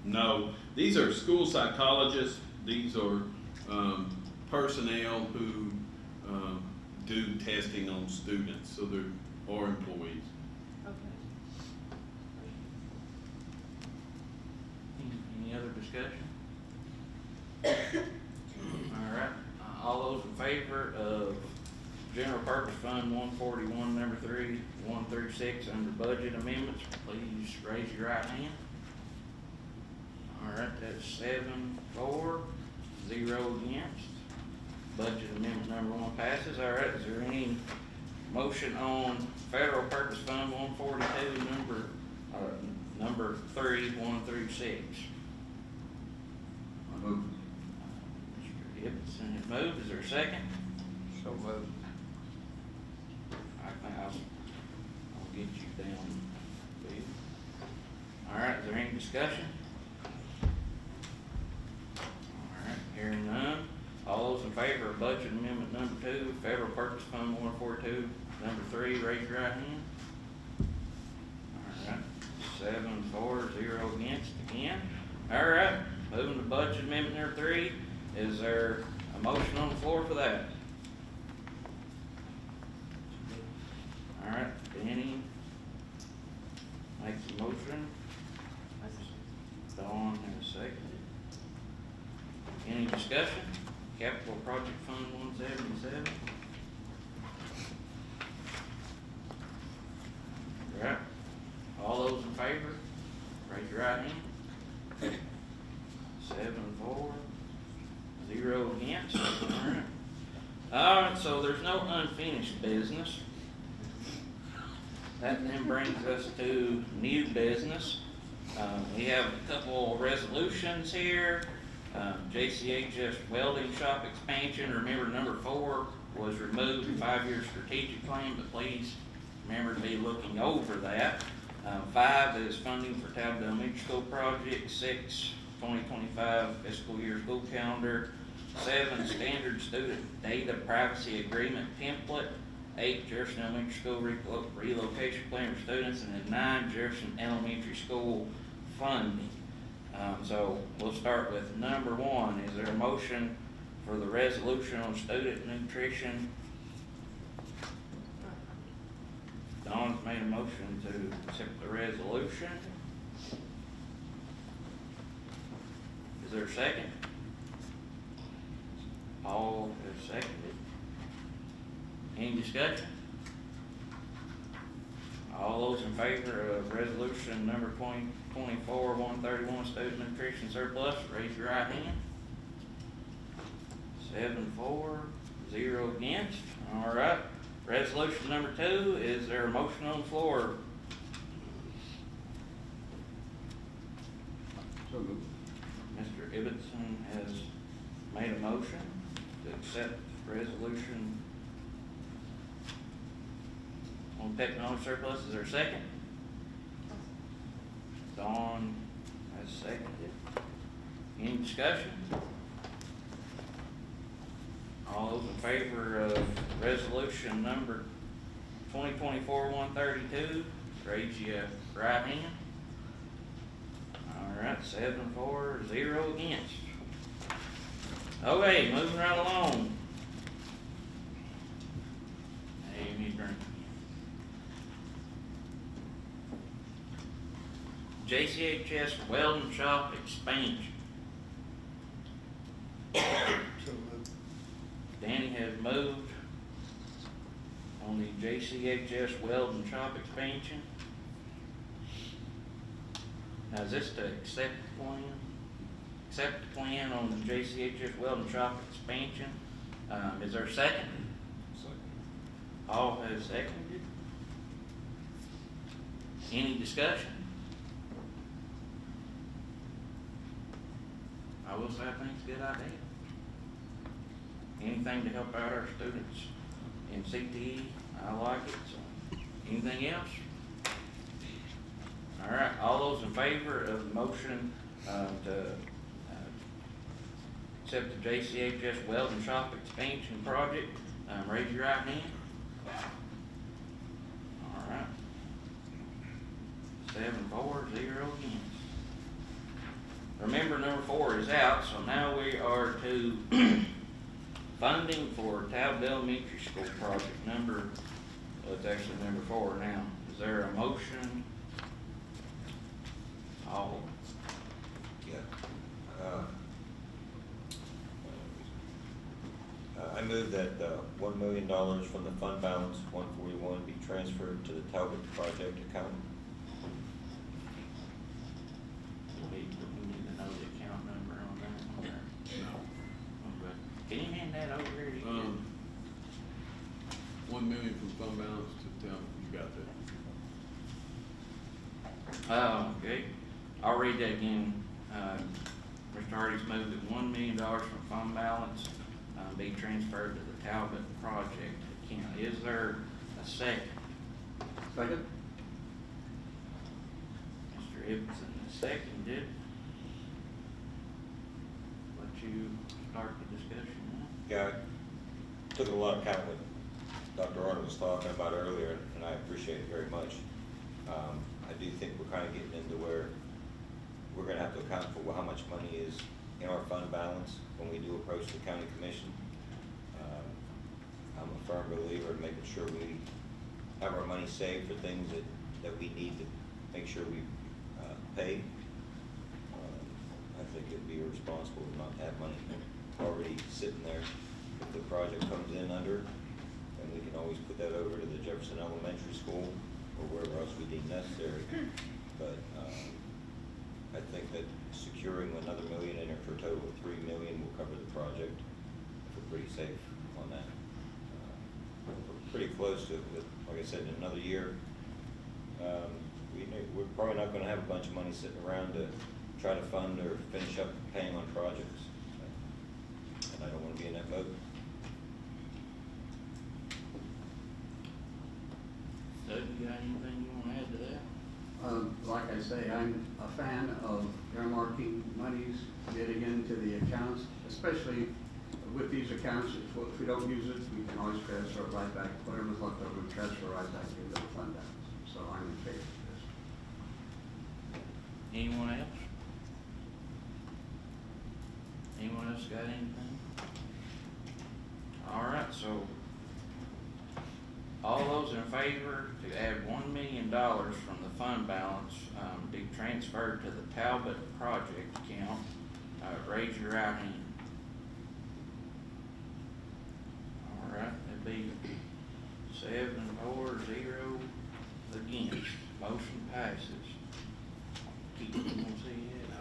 No, these are school psychologists. These are personnel who do testing on students, so they're our employees. Okay. Any other discussion? All right, all those in favor of General Purpose Fund 141, number 3, 1 through 6, under budget amendments, please raise your right hand. All right, that's 7-4, 0 against. Budget amendment number 1 passes. All right, is there any motion on Federal Purpose Fund 142, number 3, 1 through 6? Move. Mr. Gibson has moved. Is there a second? So moved. I'll get you down, Bill. All right, is there any discussion? All right, hearing none. All those in favor of budget amendment number 2, Federal Purpose Fund 142, number 3, raise your right hand. All right, 7-4, 0 against again. All right, moving to budget amendment number 3. Is there a motion on the floor for that? All right, Danny makes a motion. Dawn has a second. Any discussion? Capital Project Fund 177. All right, all those in favor, raise your right hand. 7-4, 0 against. All right, so there's no unfinished business. That then brings us to new business. We have a couple resolutions here. JCHS welding shop expansion. Remember, number 4 was removed, 5-year strategic plan, but please remember to be looking over that. 5 is funding for Talbot Elementary School project. 6, 2025 fiscal year school calendar. 7, standard student data privacy agreement template. 8, Jefferson Elementary School relocation plan for students, and then 9, Jefferson Elementary School funding. So we'll start with number 1. Is there a motion for the resolution on student nutrition? Don's made a motion to accept the resolution. Is there a second? Paul has seconded. Any discussion? All those in favor of resolution number 2024-131, student nutrition surplus, raise your right hand. 7-4, 0 against. All right. Resolution number 2, is there a motion on the floor? So moved. Mr. Ibbotson has made a motion to accept resolution on technology surplus. Is there a second? Dawn has seconded. Any discussion? All those in favor of resolution number 2024-132, raise your right hand. All right, 7-4, 0 against. Okay, moving right along. Amy drink. JCHS welding shop expansion. Danny has moved on the JCHS welding shop expansion. Now, is this to accept the plan? Accept the plan on the JCHS welding shop expansion. Is there a second? Second. Paul has seconded. Any discussion? I will say I think it's a good idea. Anything to help out our students in CTE, I like it, so. Anything else? All right, all those in favor of the motion to accept the JCHS welding shop expansion project, raise your right hand. All right. 7-4, 0 against. Remember, number 4 is out, so now we are to funding for Talbot Elementary School project number, it's actually number 4 now. Is there a motion? All. Yeah. I move that $1 million from the fund balance 141 be transferred to the Talbot project account. We need to know the account number on that one there. No. Okay. Can you hand that over here? You can- 1 million from fund balance to tell, you got that. Okay, I'll read that again. Mr. Hardy's moved that $1 million from fund balance be transferred to the Talbot project account. Is there a second? Second? Mr. Ibsen has seconded. Let you start the discussion now. Yeah, I took a lot of account what Dr. Arnold was talking about earlier, and I appreciate it very much. I do think we're kind of getting into where we're gonna have to account for how much money is in our fund balance when we do approach the county commission. I'm a firm believer in making sure we have our money saved for things that we need to make sure we pay. I think it'd be irresponsible not to have money already sitting there. If the project comes in under, then we can always put that over to the Jefferson Elementary School or wherever else we deem necessary. But I think that securing another $1 million in it for a total of $3 million will cover the project. We're pretty safe on that. We're pretty close to it, but like I said, in another year, we're probably not gonna have a bunch of money sitting around to try to fund or finish up paying on projects. And I don't wanna be in that boat. Doug, you got anything you wanna add to that? Like I say, I'm a fan of earmarking monies, getting into the accounts, especially with these accounts, if we don't use it, we can always transfer it right back, whatever's left over, we transfer right back into the fund balance. So I'm in favor of this. Anyone else? Anyone else got anything? All right, so all those in favor to add $1 million from the fund balance, be transferred to the Talbot project account, raise your right hand. All right, that'd be 7-4-0 against. Motion passes. Keep, you wanna see it? No,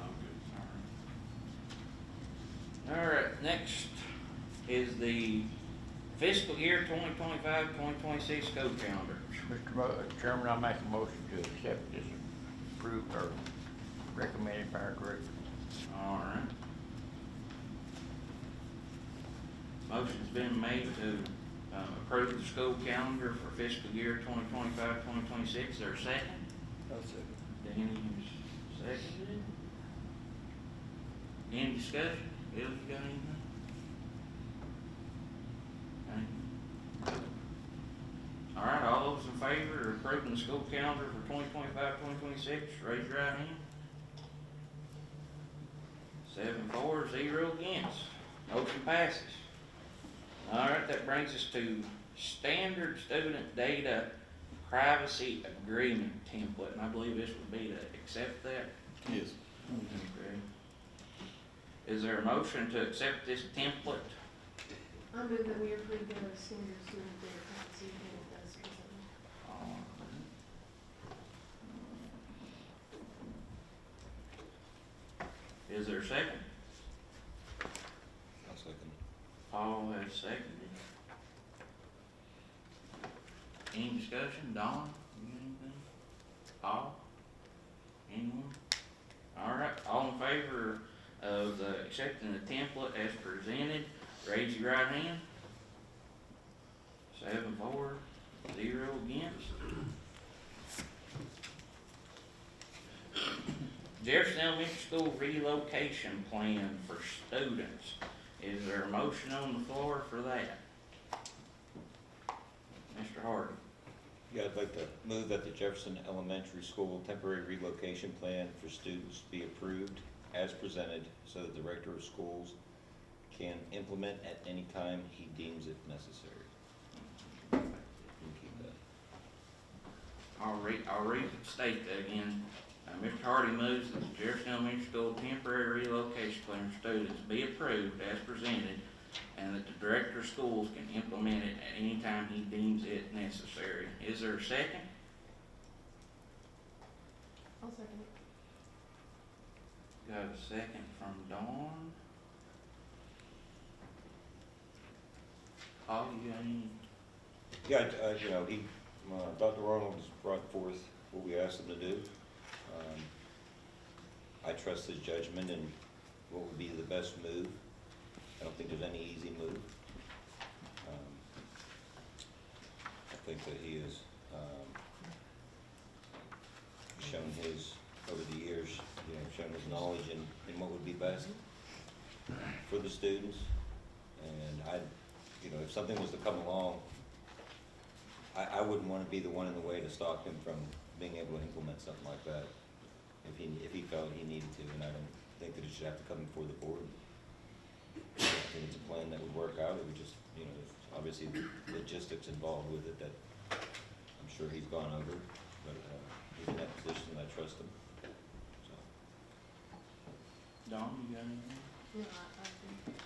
I'm good. All right, next is the fiscal year 2025-2026 code calendar. Mr. Chairman, I make a motion to accept this approved or recommended by our group. All right. Motion's been made to approve the school calendar for fiscal year 2025-2026. Is there a second? I'll second. Danny is seconded. Any discussion? Bill, you got anything? Anything? All right, all those in favor of approving the school calendar for 2025-2026, raise your right hand. 7-4-0 against. Motion passes. All right, that brings us to standard student data privacy agreement template, and I believe this would be to accept that. Yes. Okay. Is there a motion to accept this template? I move that we approve the standard student data privacy agreement as presented. All right. Is there a second? I'll second. Paul has seconded. Any discussion? Don, you got anything? Paul? Anyone? All right, all in favor of accepting the template as presented, raise your right hand. 7-4-0 against. Jefferson Elementary School relocation plan for students. Is there a motion on the floor for that? Mr. Hardy. Yeah, I'd like to move that the Jefferson Elementary School temporary relocation plan for students be approved as presented so that the director of schools can implement at any time he deems it necessary. You can keep that. I'll restate that again. Mr. Hardy moves that the Jefferson Elementary School temporary relocation plan for students be approved as presented, and that the director of schools can implement it at any time he deems it necessary. Is there a second? I'll second it. Got a second from Dawn. Paul, you got any? Yeah, Dr. Arnold has brought forth what we asked him to do. I trust his judgment in what would be the best move. I don't think there's any easy move. I think that he has shown his, over the years, shown his knowledge in what would be best for the students. And if something was to come along, I wouldn't want to be the one in the way to stop him from being able to implement something like that if he felt he needed to, and I don't think that it should have to come before the board. I think it's a plan that would work out. It would just, there's obviously logistics involved with it that I'm sure he's gone over, but he's in that position and I trust him. So. Don, you got anything? No, I think.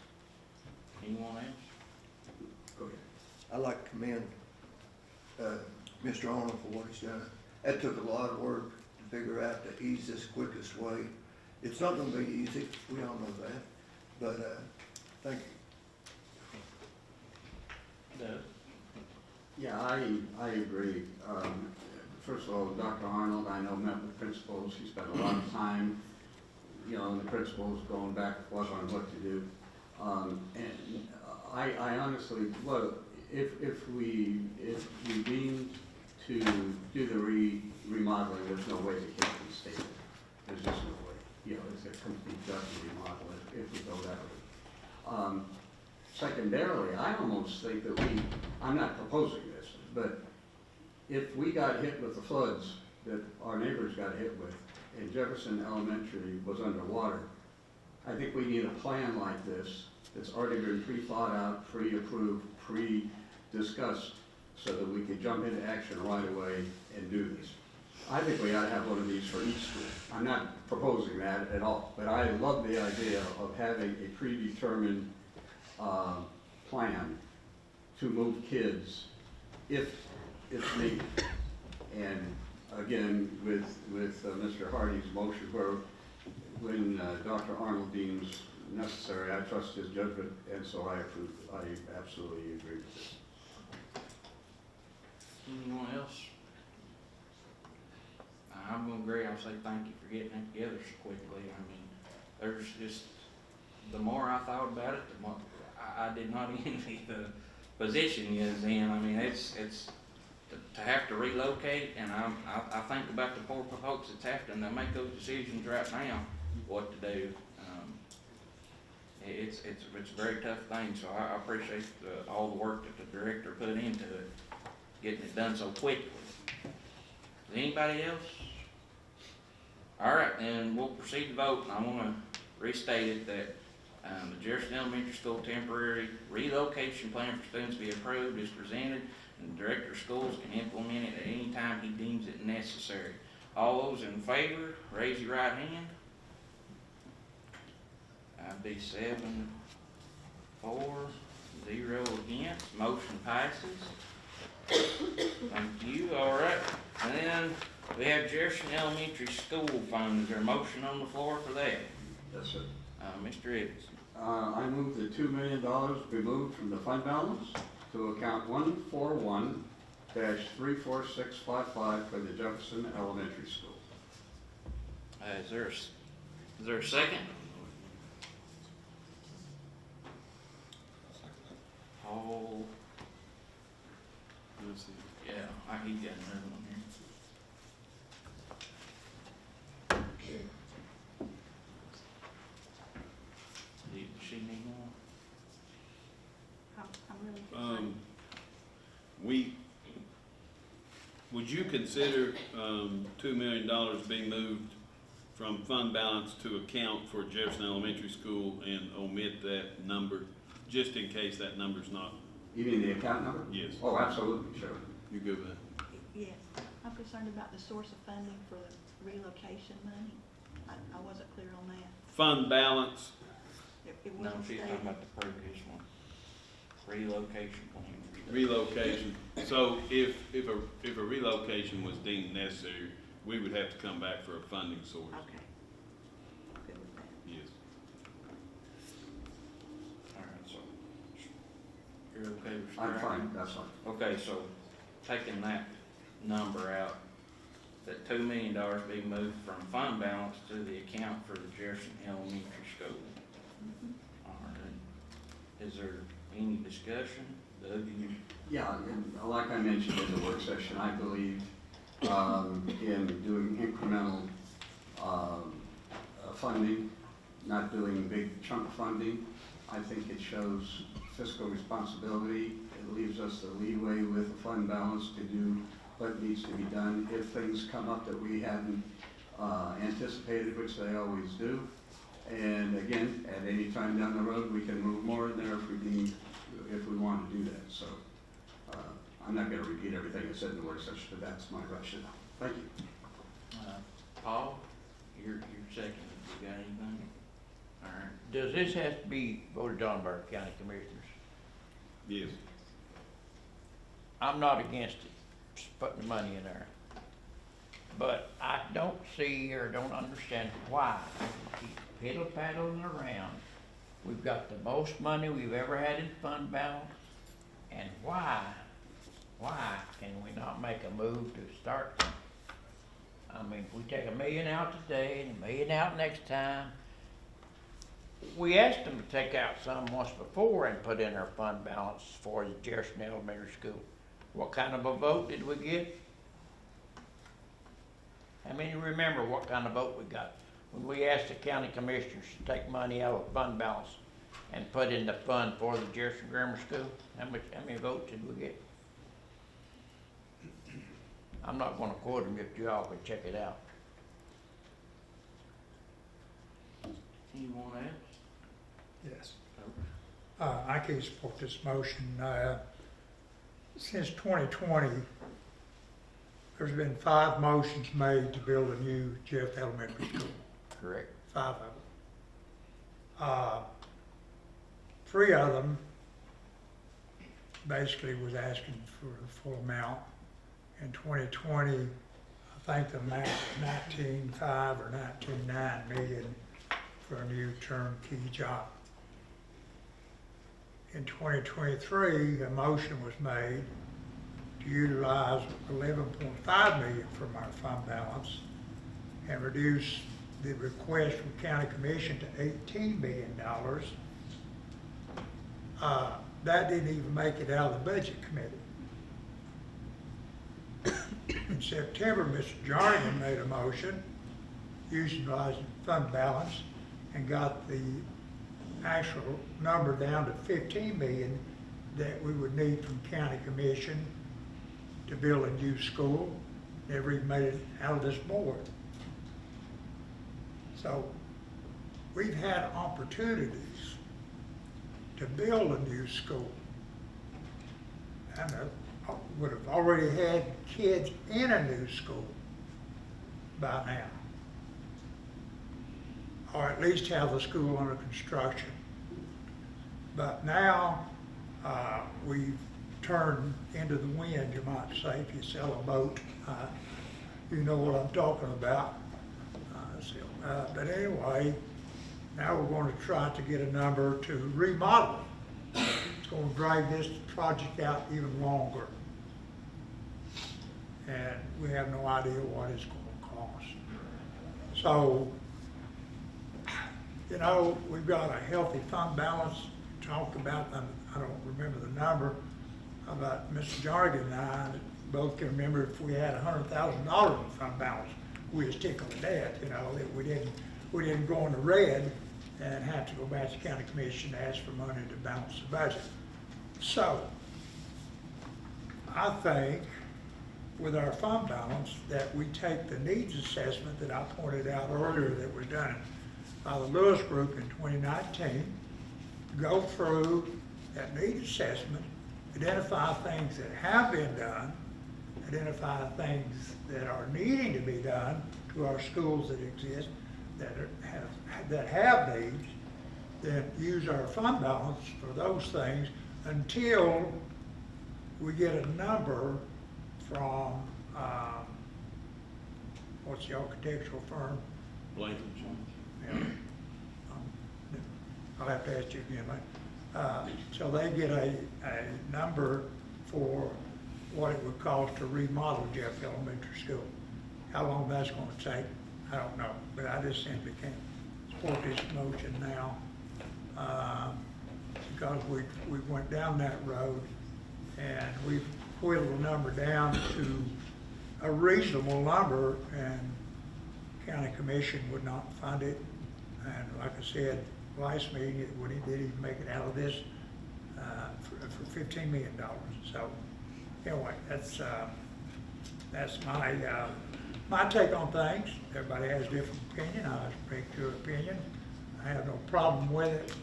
Anyone else? Go ahead. I'd like to commend Mr. Arnold for what he's done. That took a lot of work to figure out the easiest, quickest way. It's not gonna be easy, we all know that, but, thank you. Doug? Yeah, I agree. First of all, Dr. Arnold, I know, met with principals. He spent a lot of time, and the principals going back and forth on what to do. And I honestly, if we deem to do the remodeling, there's no way the kids can stay there. There's just no way. It's a complete gut remodel if we go that way. secondarily, I almost think that I'm not proposing this, but if we got hit with the floods that our neighbors got hit with, and Jefferson Elementary was underwater, I think we need a plan like this that's already been pre-thought out, pre-approved, pre-discussed, so that we could jump into action right away and do this. I think we ought to have one of these for each school. I'm not proposing that at all, but I love the idea of having a predetermined plan to move kids if it's needed. And again, with Mr. Hardy's motion, where when Dr. Arnold deems necessary, I trust his judgment, and so I approve. I absolutely agree with this. Anyone else? I'm gonna agree. I'll say thank you for getting it together so quickly. I mean, there's just, the more I thought about it, the more I did not envy the position he is in. I mean, it's to have to relocate, and I think about the poor folks that's having to make those decisions right now, what to do. It's a very tough thing, so I appreciate all the work that the director put into it, getting it done so quickly. Is anybody else? All right, then we'll proceed to vote, and I want to restate it that the Jefferson Elementary School temporary relocation plan for students be approved as presented, and the director of schools can implement it at any time he deems it necessary. All those in favor, raise your right hand. I'd be 7-4-0 against. Motion passes. Thank you. All right. And then we have Jefferson Elementary School Fund. Is there a motion on the floor for that? Yes, sir. Mr. Evans. I move the $2 million be moved from the fund balance to account 141-34655 for the Jefferson Elementary School. Is there a second? Oh. Yeah, he got another one here. Does she need one? I'm really concerned. Would you consider, $2 million being moved from fund balance to account for Jefferson Elementary School and omit that number, just in case that number's not? You mean the account number? Yes. Oh, absolutely, sure. You good with that? Yes, I'm concerned about the source of funding for the relocation money. I wasn't clear on that. Fund balance, It No, wasn't she's stated. talking about the previous one. Relocation plan. relocation. So if a relocation was deemed necessary, we would have to come back for a funding source. Okay. Good with that. Yes. All right, so you're okay with I'm striking? fine, that's fine. Okay, so taking that number out, that $2 million be moved from fund balance to the account for the Jefferson Elementary School. All right. Is there any discussion? Doug, you? Yeah, and like I mentioned in the work session, I believe in doing incremental funding, not doing big chunk funding. I think it shows fiscal responsibility. It leaves us the leeway with the fund balance to do what needs to be done if things come up that we hadn't anticipated, which they always do. And again, at any time down the road, we can move more in there if we want to do that. So I'm not going to repeat everything I said in the work session, but that's my rationale. Thank you. Paul, you're second. You got anything? All right. Does this have to be voted on by our county commissioners? Yes. I'm not against it, just putting the money in there. But I don't see or don't understand why we keep piddle-paddling around. We've got the most money we've ever had in fund balance, and why can we not make a move to start something? I mean, if we take $1 million out today and $1 million out next time, we asked them to take out some once before and put in our fund balance for the Jefferson Elementary School. What kind of a vote did we get? I mean, you remember what kind of vote we got when we asked the county commissioners to take money out of fund balance and put in the fund for the Jefferson Grammar School? How many votes did we get? I'm not gonna quote them if you all could check it out. Anyone else? Yes. I can support this motion. Since 2020, there's been 5 motions made to build a new Jeff Elementary School. Correct. 5 of them. 3 of them basically was asking for the full amount. In 2020, I think the amount was 19.5 or 19.9 million for a new turnkey job. In 2023, a motion was made to utilize 11.5 million from our fund balance and reduce the request from County Commission to $18 million. That didn't even make it out of the Budget Committee. In September, Mr. Jarnigan made a motion utilizing fund balance and got the actual number down to 15 million that we would need from County Commission to build a new school. Never even made it out of this board. So we've had opportunities to build a new school. And would have already had kids in a new school by now. Or at least have the school under construction. But now, we've turned into the wind, you might say, if you sell a boat. You know what I'm talking about. But anyway, now we're going to try to get a number to remodel it. It's going to drag this project out even longer. And we have no idea what it's going to cost. So, you know, we've got a healthy fund balance. Talked about, I don't remember the number, but Mr. Jarnigan and I both can remember if we had $100,000 in fund balance, we was tickled to death, you know, that we didn't go in the red and have to go back to county commission to ask for money to balance the budget. So, I think with our fund balance that we take the needs assessment that I pointed out earlier that was done by the Lewis Group in 2019, go through that needs assessment, identify things that have been done, identify things that are needing to be done to our schools that exist, that have needs, then use our fund balance for those things until we get a number from, what's the architectural firm? Blanket Jones. Yeah. I'll have to ask you again, mate. So they get a number for what it would cost to remodel Jeff Elementary School. How long that's going to take, I don't know, but I just simply can't support this motion now because we went down that road and we've whittled the number down to a reasonable number, and county commission would not fund it. And like I said, last meeting, it didn't even make it out of this for $15 million. So anyway, that's my take on things. Everybody has a different opinion. I respect your opinion. I have no problem with it,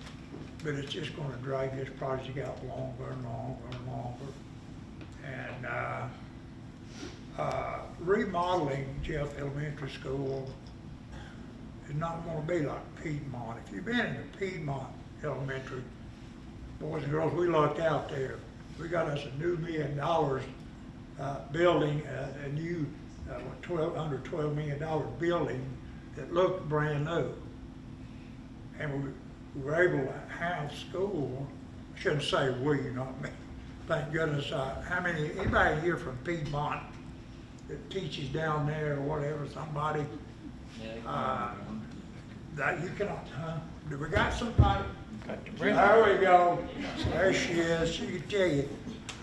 but it's just going to drag this project out longer and longer and longer. And remodeling Jeff Elementary School is not going to be like Piedmont. If you've been in the Piedmont Elementary, boys and girls, we lucked out there. We got us a new $1 million building, a new under $12 million building that looked brand new. And we were able to have school. I shouldn't say we, not me. Thank goodness. Anybody here from Piedmont that teaches down there or whatever, somebody, that you cannot, do we got somebody? There we go. There she is. She can tell you.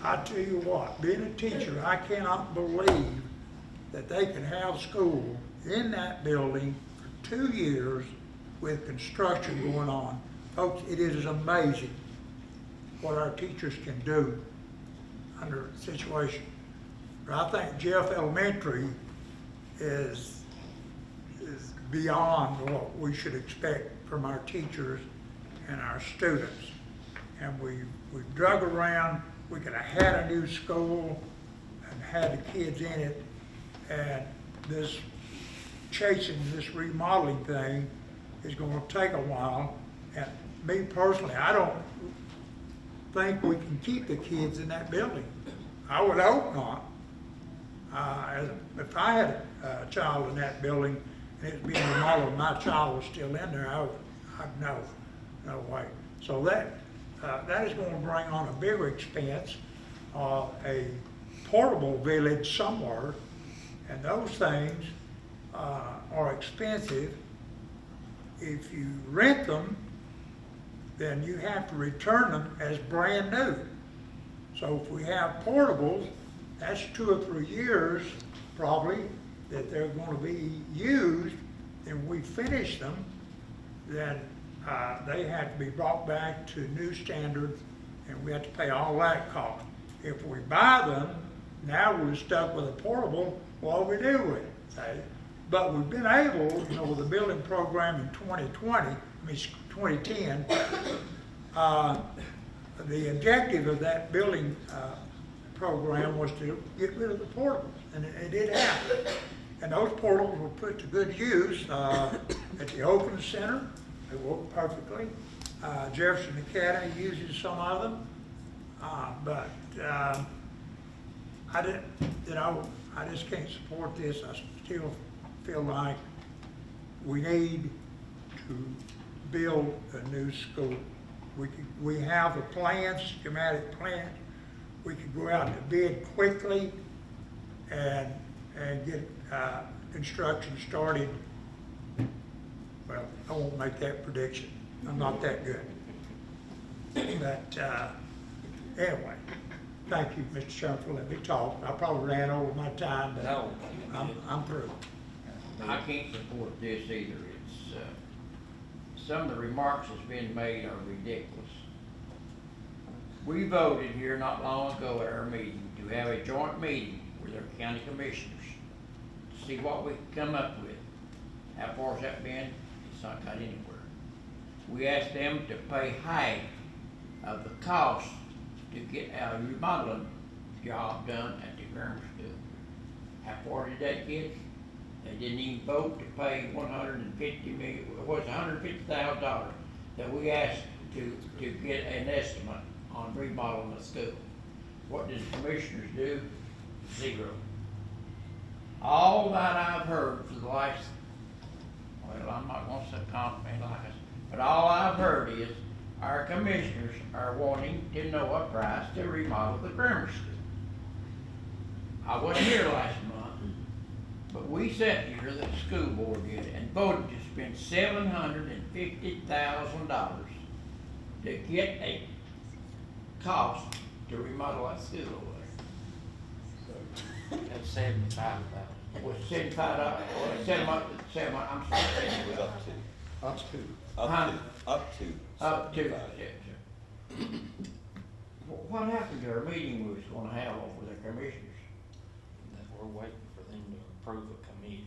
I tell you what, being a teacher, I cannot believe that they can have school in that building for 2 years with construction going on. Folks, it is amazing what our teachers can do under a situation. But I think Jeff Elementary is beyond what we should expect from our teachers and our students. And we've drug around, we could have had a new school and had the kids in it, and this chasing this remodeling thing is gonna take a while. And me personally, I don't think we can keep the kids in that building. I would hope not. If I had a child in that building and it's being remodeled, my child was still in there, I'd no way. So that is going to bring on a bigger expense, a portable village somewhere, and those things are expensive. If you rent them, then you have to return them as brand new. So if we have portables, that's 2 or 3 years probably that they're going to be used, and we finish them, then they have to be brought back to new standards, and we have to pay all that cost. If we buy them, now we're stuck with a portable, what do we do with it? See? But we've been able, with the building program in 2010, the objective of that building program was to get rid of the portables, and it did happen. And those portables were put to good use at the Oakland Center. They work perfectly. Jefferson Academy uses some of them, but I didn't. I just can't support this. I still feel like we need to build a new school. We have the plans, schematic plans. We could go out to bid quickly and get construction started. Well, I won't make that prediction. I'm not that good. But anyway, thank you, Mr. Chairman, for letting me talk. I probably ran over my time, but No. I'm through. I can't support this either. It's, some of the remarks that's been made are ridiculous. We voted here not long ago at our meeting to have a joint meeting with our county commissioners to see what we can come up with. How far has that been? It's not got anywhere. We asked them to pay half of the cost to get our remodeling job done at the grammar school. How far did that get? They didn't even vote to pay $150,000 that we asked to get an estimate on remodeling the school. What did the commissioners do? Zero. All that I've heard for the last, well, I'm not going to say compliment like this, but all I've heard is our commissioners are wanting to know a price to remodel the grammar school. I wasn't here last month, but we sat here, the school board did, and voted to spend $750,000 to get a cost to remodel that school over there. That's 75,000. Was $75, or seven, I'm sorry. It was up to. Huh? Up to. Up to. 75. What happened to our meeting we was gonna have over the commissioners? That we're waiting for them to approve a committee.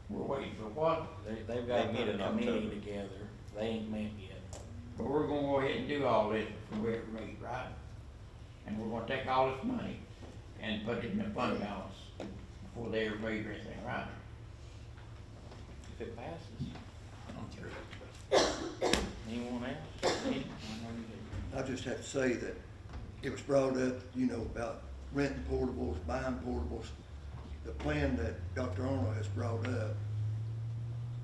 We're waiting for what? They've got to They meet put in a committee October. together. They ain't met yet. But we're gonna go ahead and do all this before we ever meet, right? And we're gonna take all this money and put it in the fund balance before they ever meet or anything, right? If it passes. I'm through. Anyone else? I just have to say that it was brought up, about renting portables, buying portables. The plan that Dr. Arnold has brought up,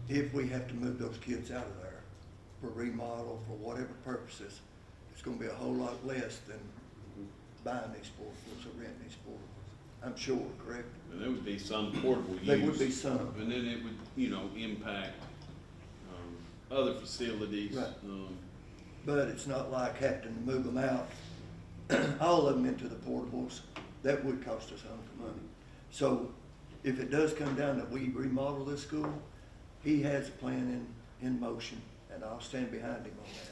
if we have to move those kids out of there for remodel, for whatever purposes, it's gonna be a whole lot less than buying these portables or renting these portables. I'm sure, correct? And there would be some portable use. There would be some. And then it would, impact, other facilities. Right. But it's not like having to move them out, all of them into the portables. That would cost us a hunk of money. So if it does come down that we remodel this school, he has a plan in motion, and I'll stand behind him on that.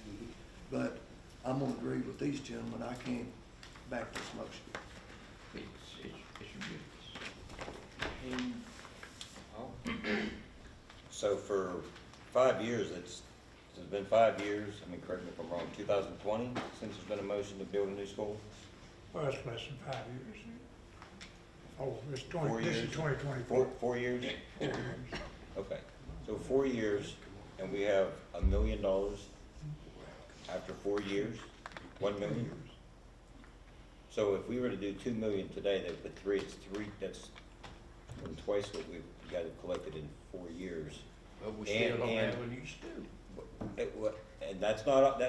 But I'm gonna agree with these gentlemen, I can't back this motion. It's So for 5 years, it's been 5 years, I mean, correct me if I'm wrong, 2020, since there's been a motion to build a new school? Well, that's less than 5 years. Oh, this Four this is years? 2024. 4 years? 4 years. Okay, so 4 years, and we have $1 million after 4 years, 1 million? So if we were to do 2 million today, that put three, that's twice what we've got collected in 4 years. But we still don't have a new school. And that's not,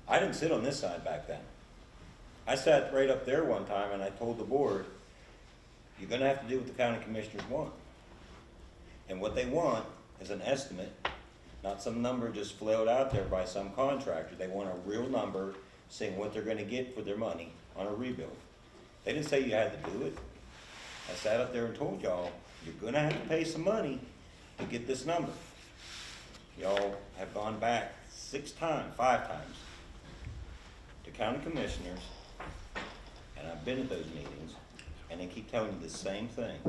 I didn't sit on this side back then. I sat right up there one time and I told the board, you're gonna have to do what the county commissioners want. And what they want is an estimate, not some number just floated out there by some contractor. They want a real number saying what they're gonna get for their money on a rebuild. They didn't say you had to do it. I sat up there and told y'all, you're gonna have to pay some money to get this number. Y'all have gone back 5 times to county commissioners, and I've been at those meetings, and they keep telling you the same thing.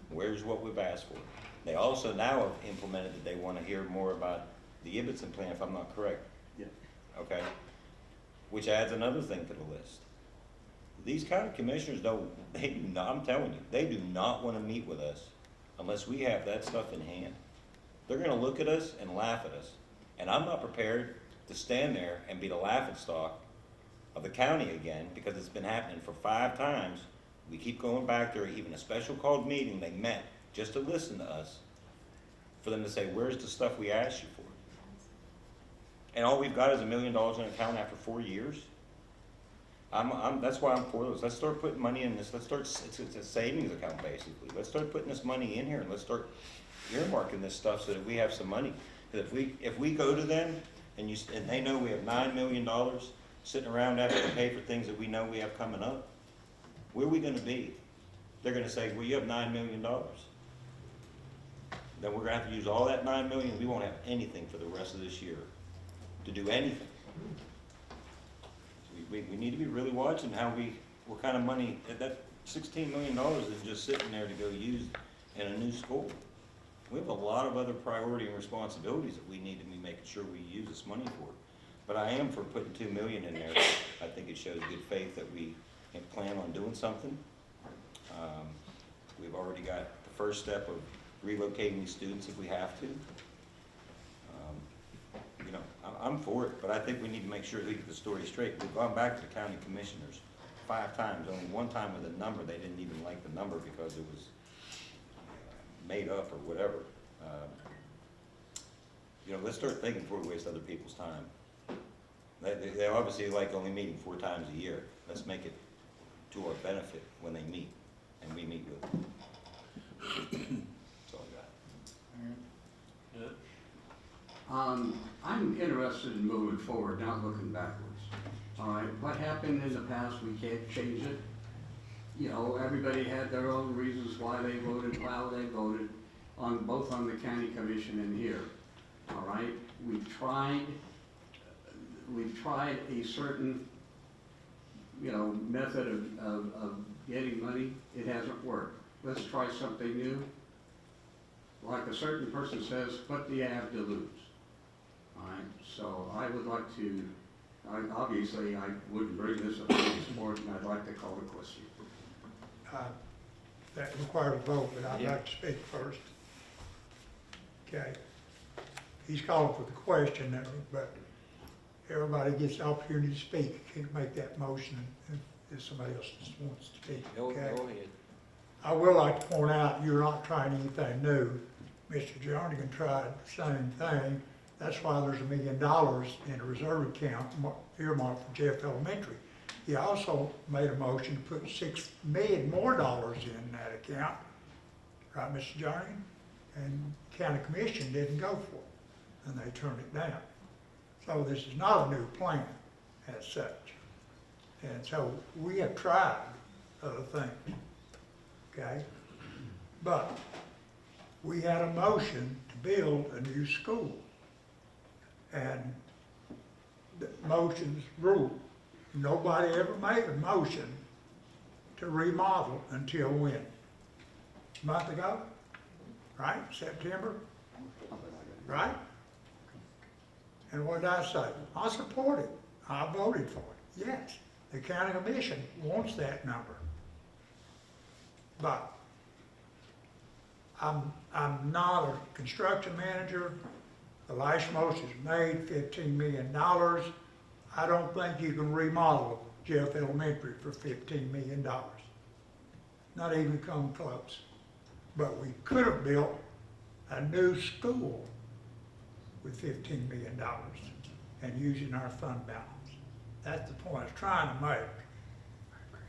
Where's what we've asked for? They also now have implemented that they want to hear more about the Ibbotson plan, if I'm not correct. Yeah. Okay? Which adds another thing to the list. These county commissioners they do not, I'm telling you, they do not want to meet with us unless we have that stuff in hand. They're gonna look at us and laugh at us. And I'm not prepared to stand there and be the laughingstock of the county again, because it's been happening for 5 times. We keep going back there, even a special called meeting, they met just to listen to us, for them to say, where's the stuff we asked you for? And all we've got is $1 million in an account after 4 years? That's why I'm for this. Let's start putting money in this. Let's start, it's a savings account basically. Let's start putting this money in here and let's start earmarking this stuff so that we have some money. Because if we go to them and they know we have $9 million sitting around having to pay for things that we know we have coming up, where are we gonna be? They're gonna say, well, you have $9 million. Then we're gonna have to use all that $9 million. We won't have anything for the rest of this year to do anything. We need to be really watching what kind of money, that $16 million is just sitting there to go use in a new school. We have a lot of other priority and responsibilities that we need to be making sure we use this money for. But I am for putting $2 million in there. I think it shows good faith that we plan on doing something. We've already got the first step of relocating these students if we have to. I'm for it, but I think we need to make sure we get the story straight. We've gone back to the county commissioners 5 times, only one time with a number. They didn't even like the number because it was made up or whatever. Let's start thinking before we waste other people's time. They obviously like only meeting 4 times a year. Let's make it to our benefit when they meet, and we meet with them. That's all I got. Good. I'm interested in moving forward, not looking backwards. All right, what happened in the past, we can't change it. Everybody had their own reasons why they voted, how they voted, both on the county commission and here. All right, we've tried a certain, method of getting money. It hasn't worked. Let's try something new. Like a certain person says, what do you have to lose? All right, so I would like to, obviously I wouldn't bring this up to this board, and I'd like to call the question. That requires a vote, but I'd like to speak first. Okay. He's calling for the question, but everybody gets the opportunity to speak. You can't make that motion if somebody else just wants to speak, okay? Go ahead. I would like to point out, you're not trying anything new. Mr. Jernigan tried the same thing. That's why there's $1 million in a reserve account earmarked for Jeff Elementary. He also made a motion to put $6 million more in that account, right, Mr. Jernigan? And county commission didn't go for it, and they turned it down. So this is not a new plan as such. And so we have tried other things, okay? But we had a motion to build a new school. and the motions rule. Nobody ever made a motion to remodel until when? A month ago? Right, September? Right? And what did I say? I support it. I voted for it. Yes, the county commission wants that number. But I'm not a construction manager. The last motion's made, $15 million. I don't think you can remodel Jeff Elementary for $15 million. Not even come close. But we could have built a new school with $15 million and using our fund balance. That's the point I was trying to make.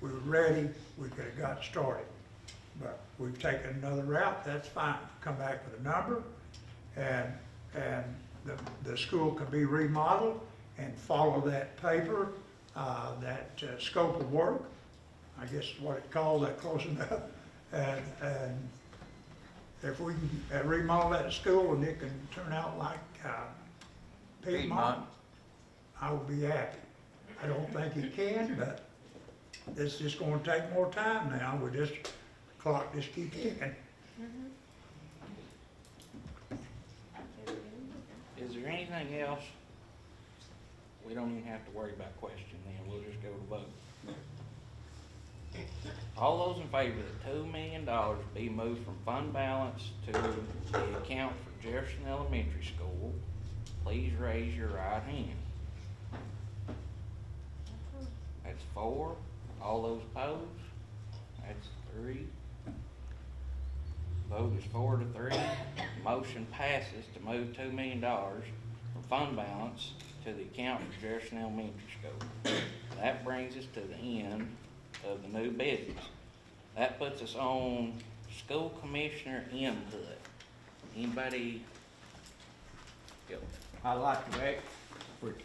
We were ready, we could have got started. But we've taken another route, that's fine. Come back with a number, and the school can be remodeled and follow that paper, that scope of work. I guess what it calls that, close enough. And if we can remodel that school and it can turn out like Piedmont, I will be happy. I don't think it can, but it's just gonna take more time now. We just, clock just keeps ticking. Is there anything else? We don't even have to worry about question then, we'll just go to vote. All those in favor that $2 million be moved from fund balance to the account for Jefferson Elementary School, please raise your right hand. That's 4. All those opposed? That's 3. Vote is 4 to 3. Motion passes to move $2 million from fund balance to the account for Jefferson Elementary School. That brings us to the end of the new business. That puts us on school commissioner input. Anybody? Go. I'd like to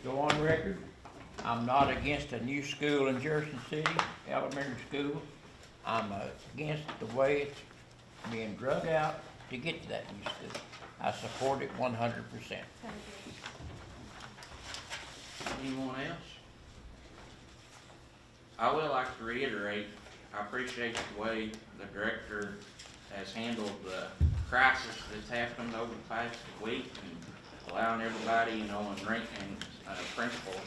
go on record. I'm not against a new school in Jefferson City, elementary school. I'm against the way it's being drug out to get to that new school. I support it 100%. Anyone else? I would like to reiterate, I appreciate the way the director has handled the crisis that's happened over the past week and allowing everybody, and Principal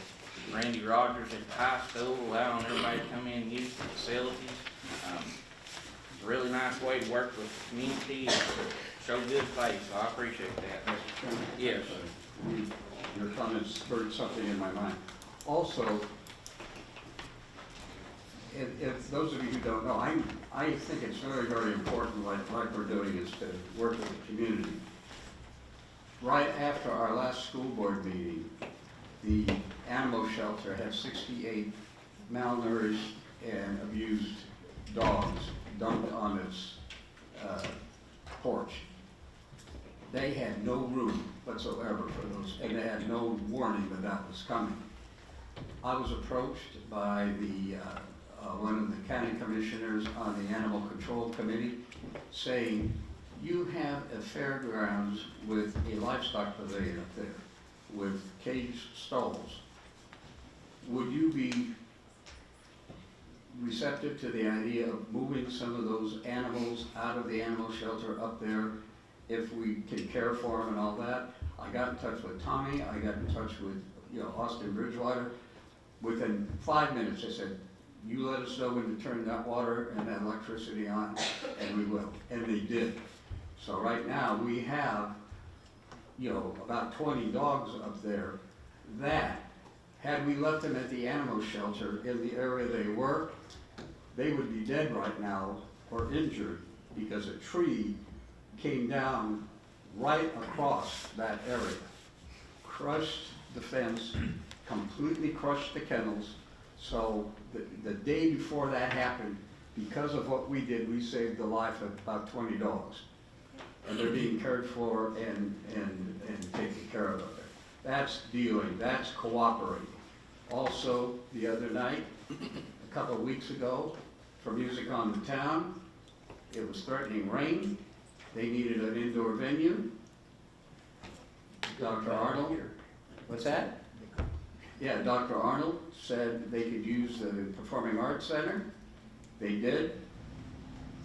Randy Rogers at the high school, allowing everybody to come in and use the facilities. It's a really nice way to work with the community and show good faith, so I appreciate that. Yes. Your comments spurred something in my mind. Also, if those of you who don't know, I think it's very, very important, like we're doing, is to work with the community. Right after our last school board meeting, the animal shelter had 68 malnourished and abused dogs dumped on its porch. They had no room whatsoever for those, and they had no warning that was coming. I was approached by one of the county commissioners on the animal control committee saying, you have a fairgrounds with a livestock pavilion up there with caged stalls. Would you be receptive to the idea of moving some of those animals out of the animal shelter up there if we can care for them and all that? I got in touch with Tommy, I got in touch with Austin Bridgewater. Within 5 minutes, I said, you let us know when to turn that water and that electricity on, and we will. And they did. So right now, we have, about 20 dogs up there that, had we left them at the animal shelter in the area they were, they would be dead right now or injured because a tree came down right across that area, crushed the fence, completely crushed the kennels. So the day before that happened, because of what we did, we saved the life of about 20 dogs. And they're being cared for and taken care of up there. That's dealing, that's cooperating. Also, the other night, a couple of weeks ago, for Music on the Town, it was threatening rain. They needed an indoor venue. Dr. Arnold What's that? Yeah, Dr. Arnold said they could use the Performing Arts Center. They did.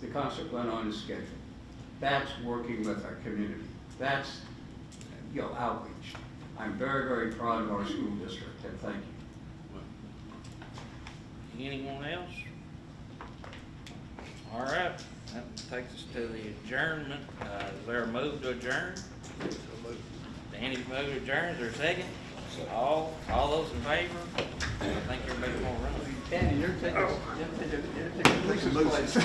The concert went on as scheduled. That's working with our community. That's, outreach. I'm very, very proud of our school district, and thank you. Anyone else? All right, that takes us to the adjournment. Is there a move to adjourn? Danny moved to adjourn, is there a second? All those in favor? I think everybody's gonna run. Danny, you're taking, Place.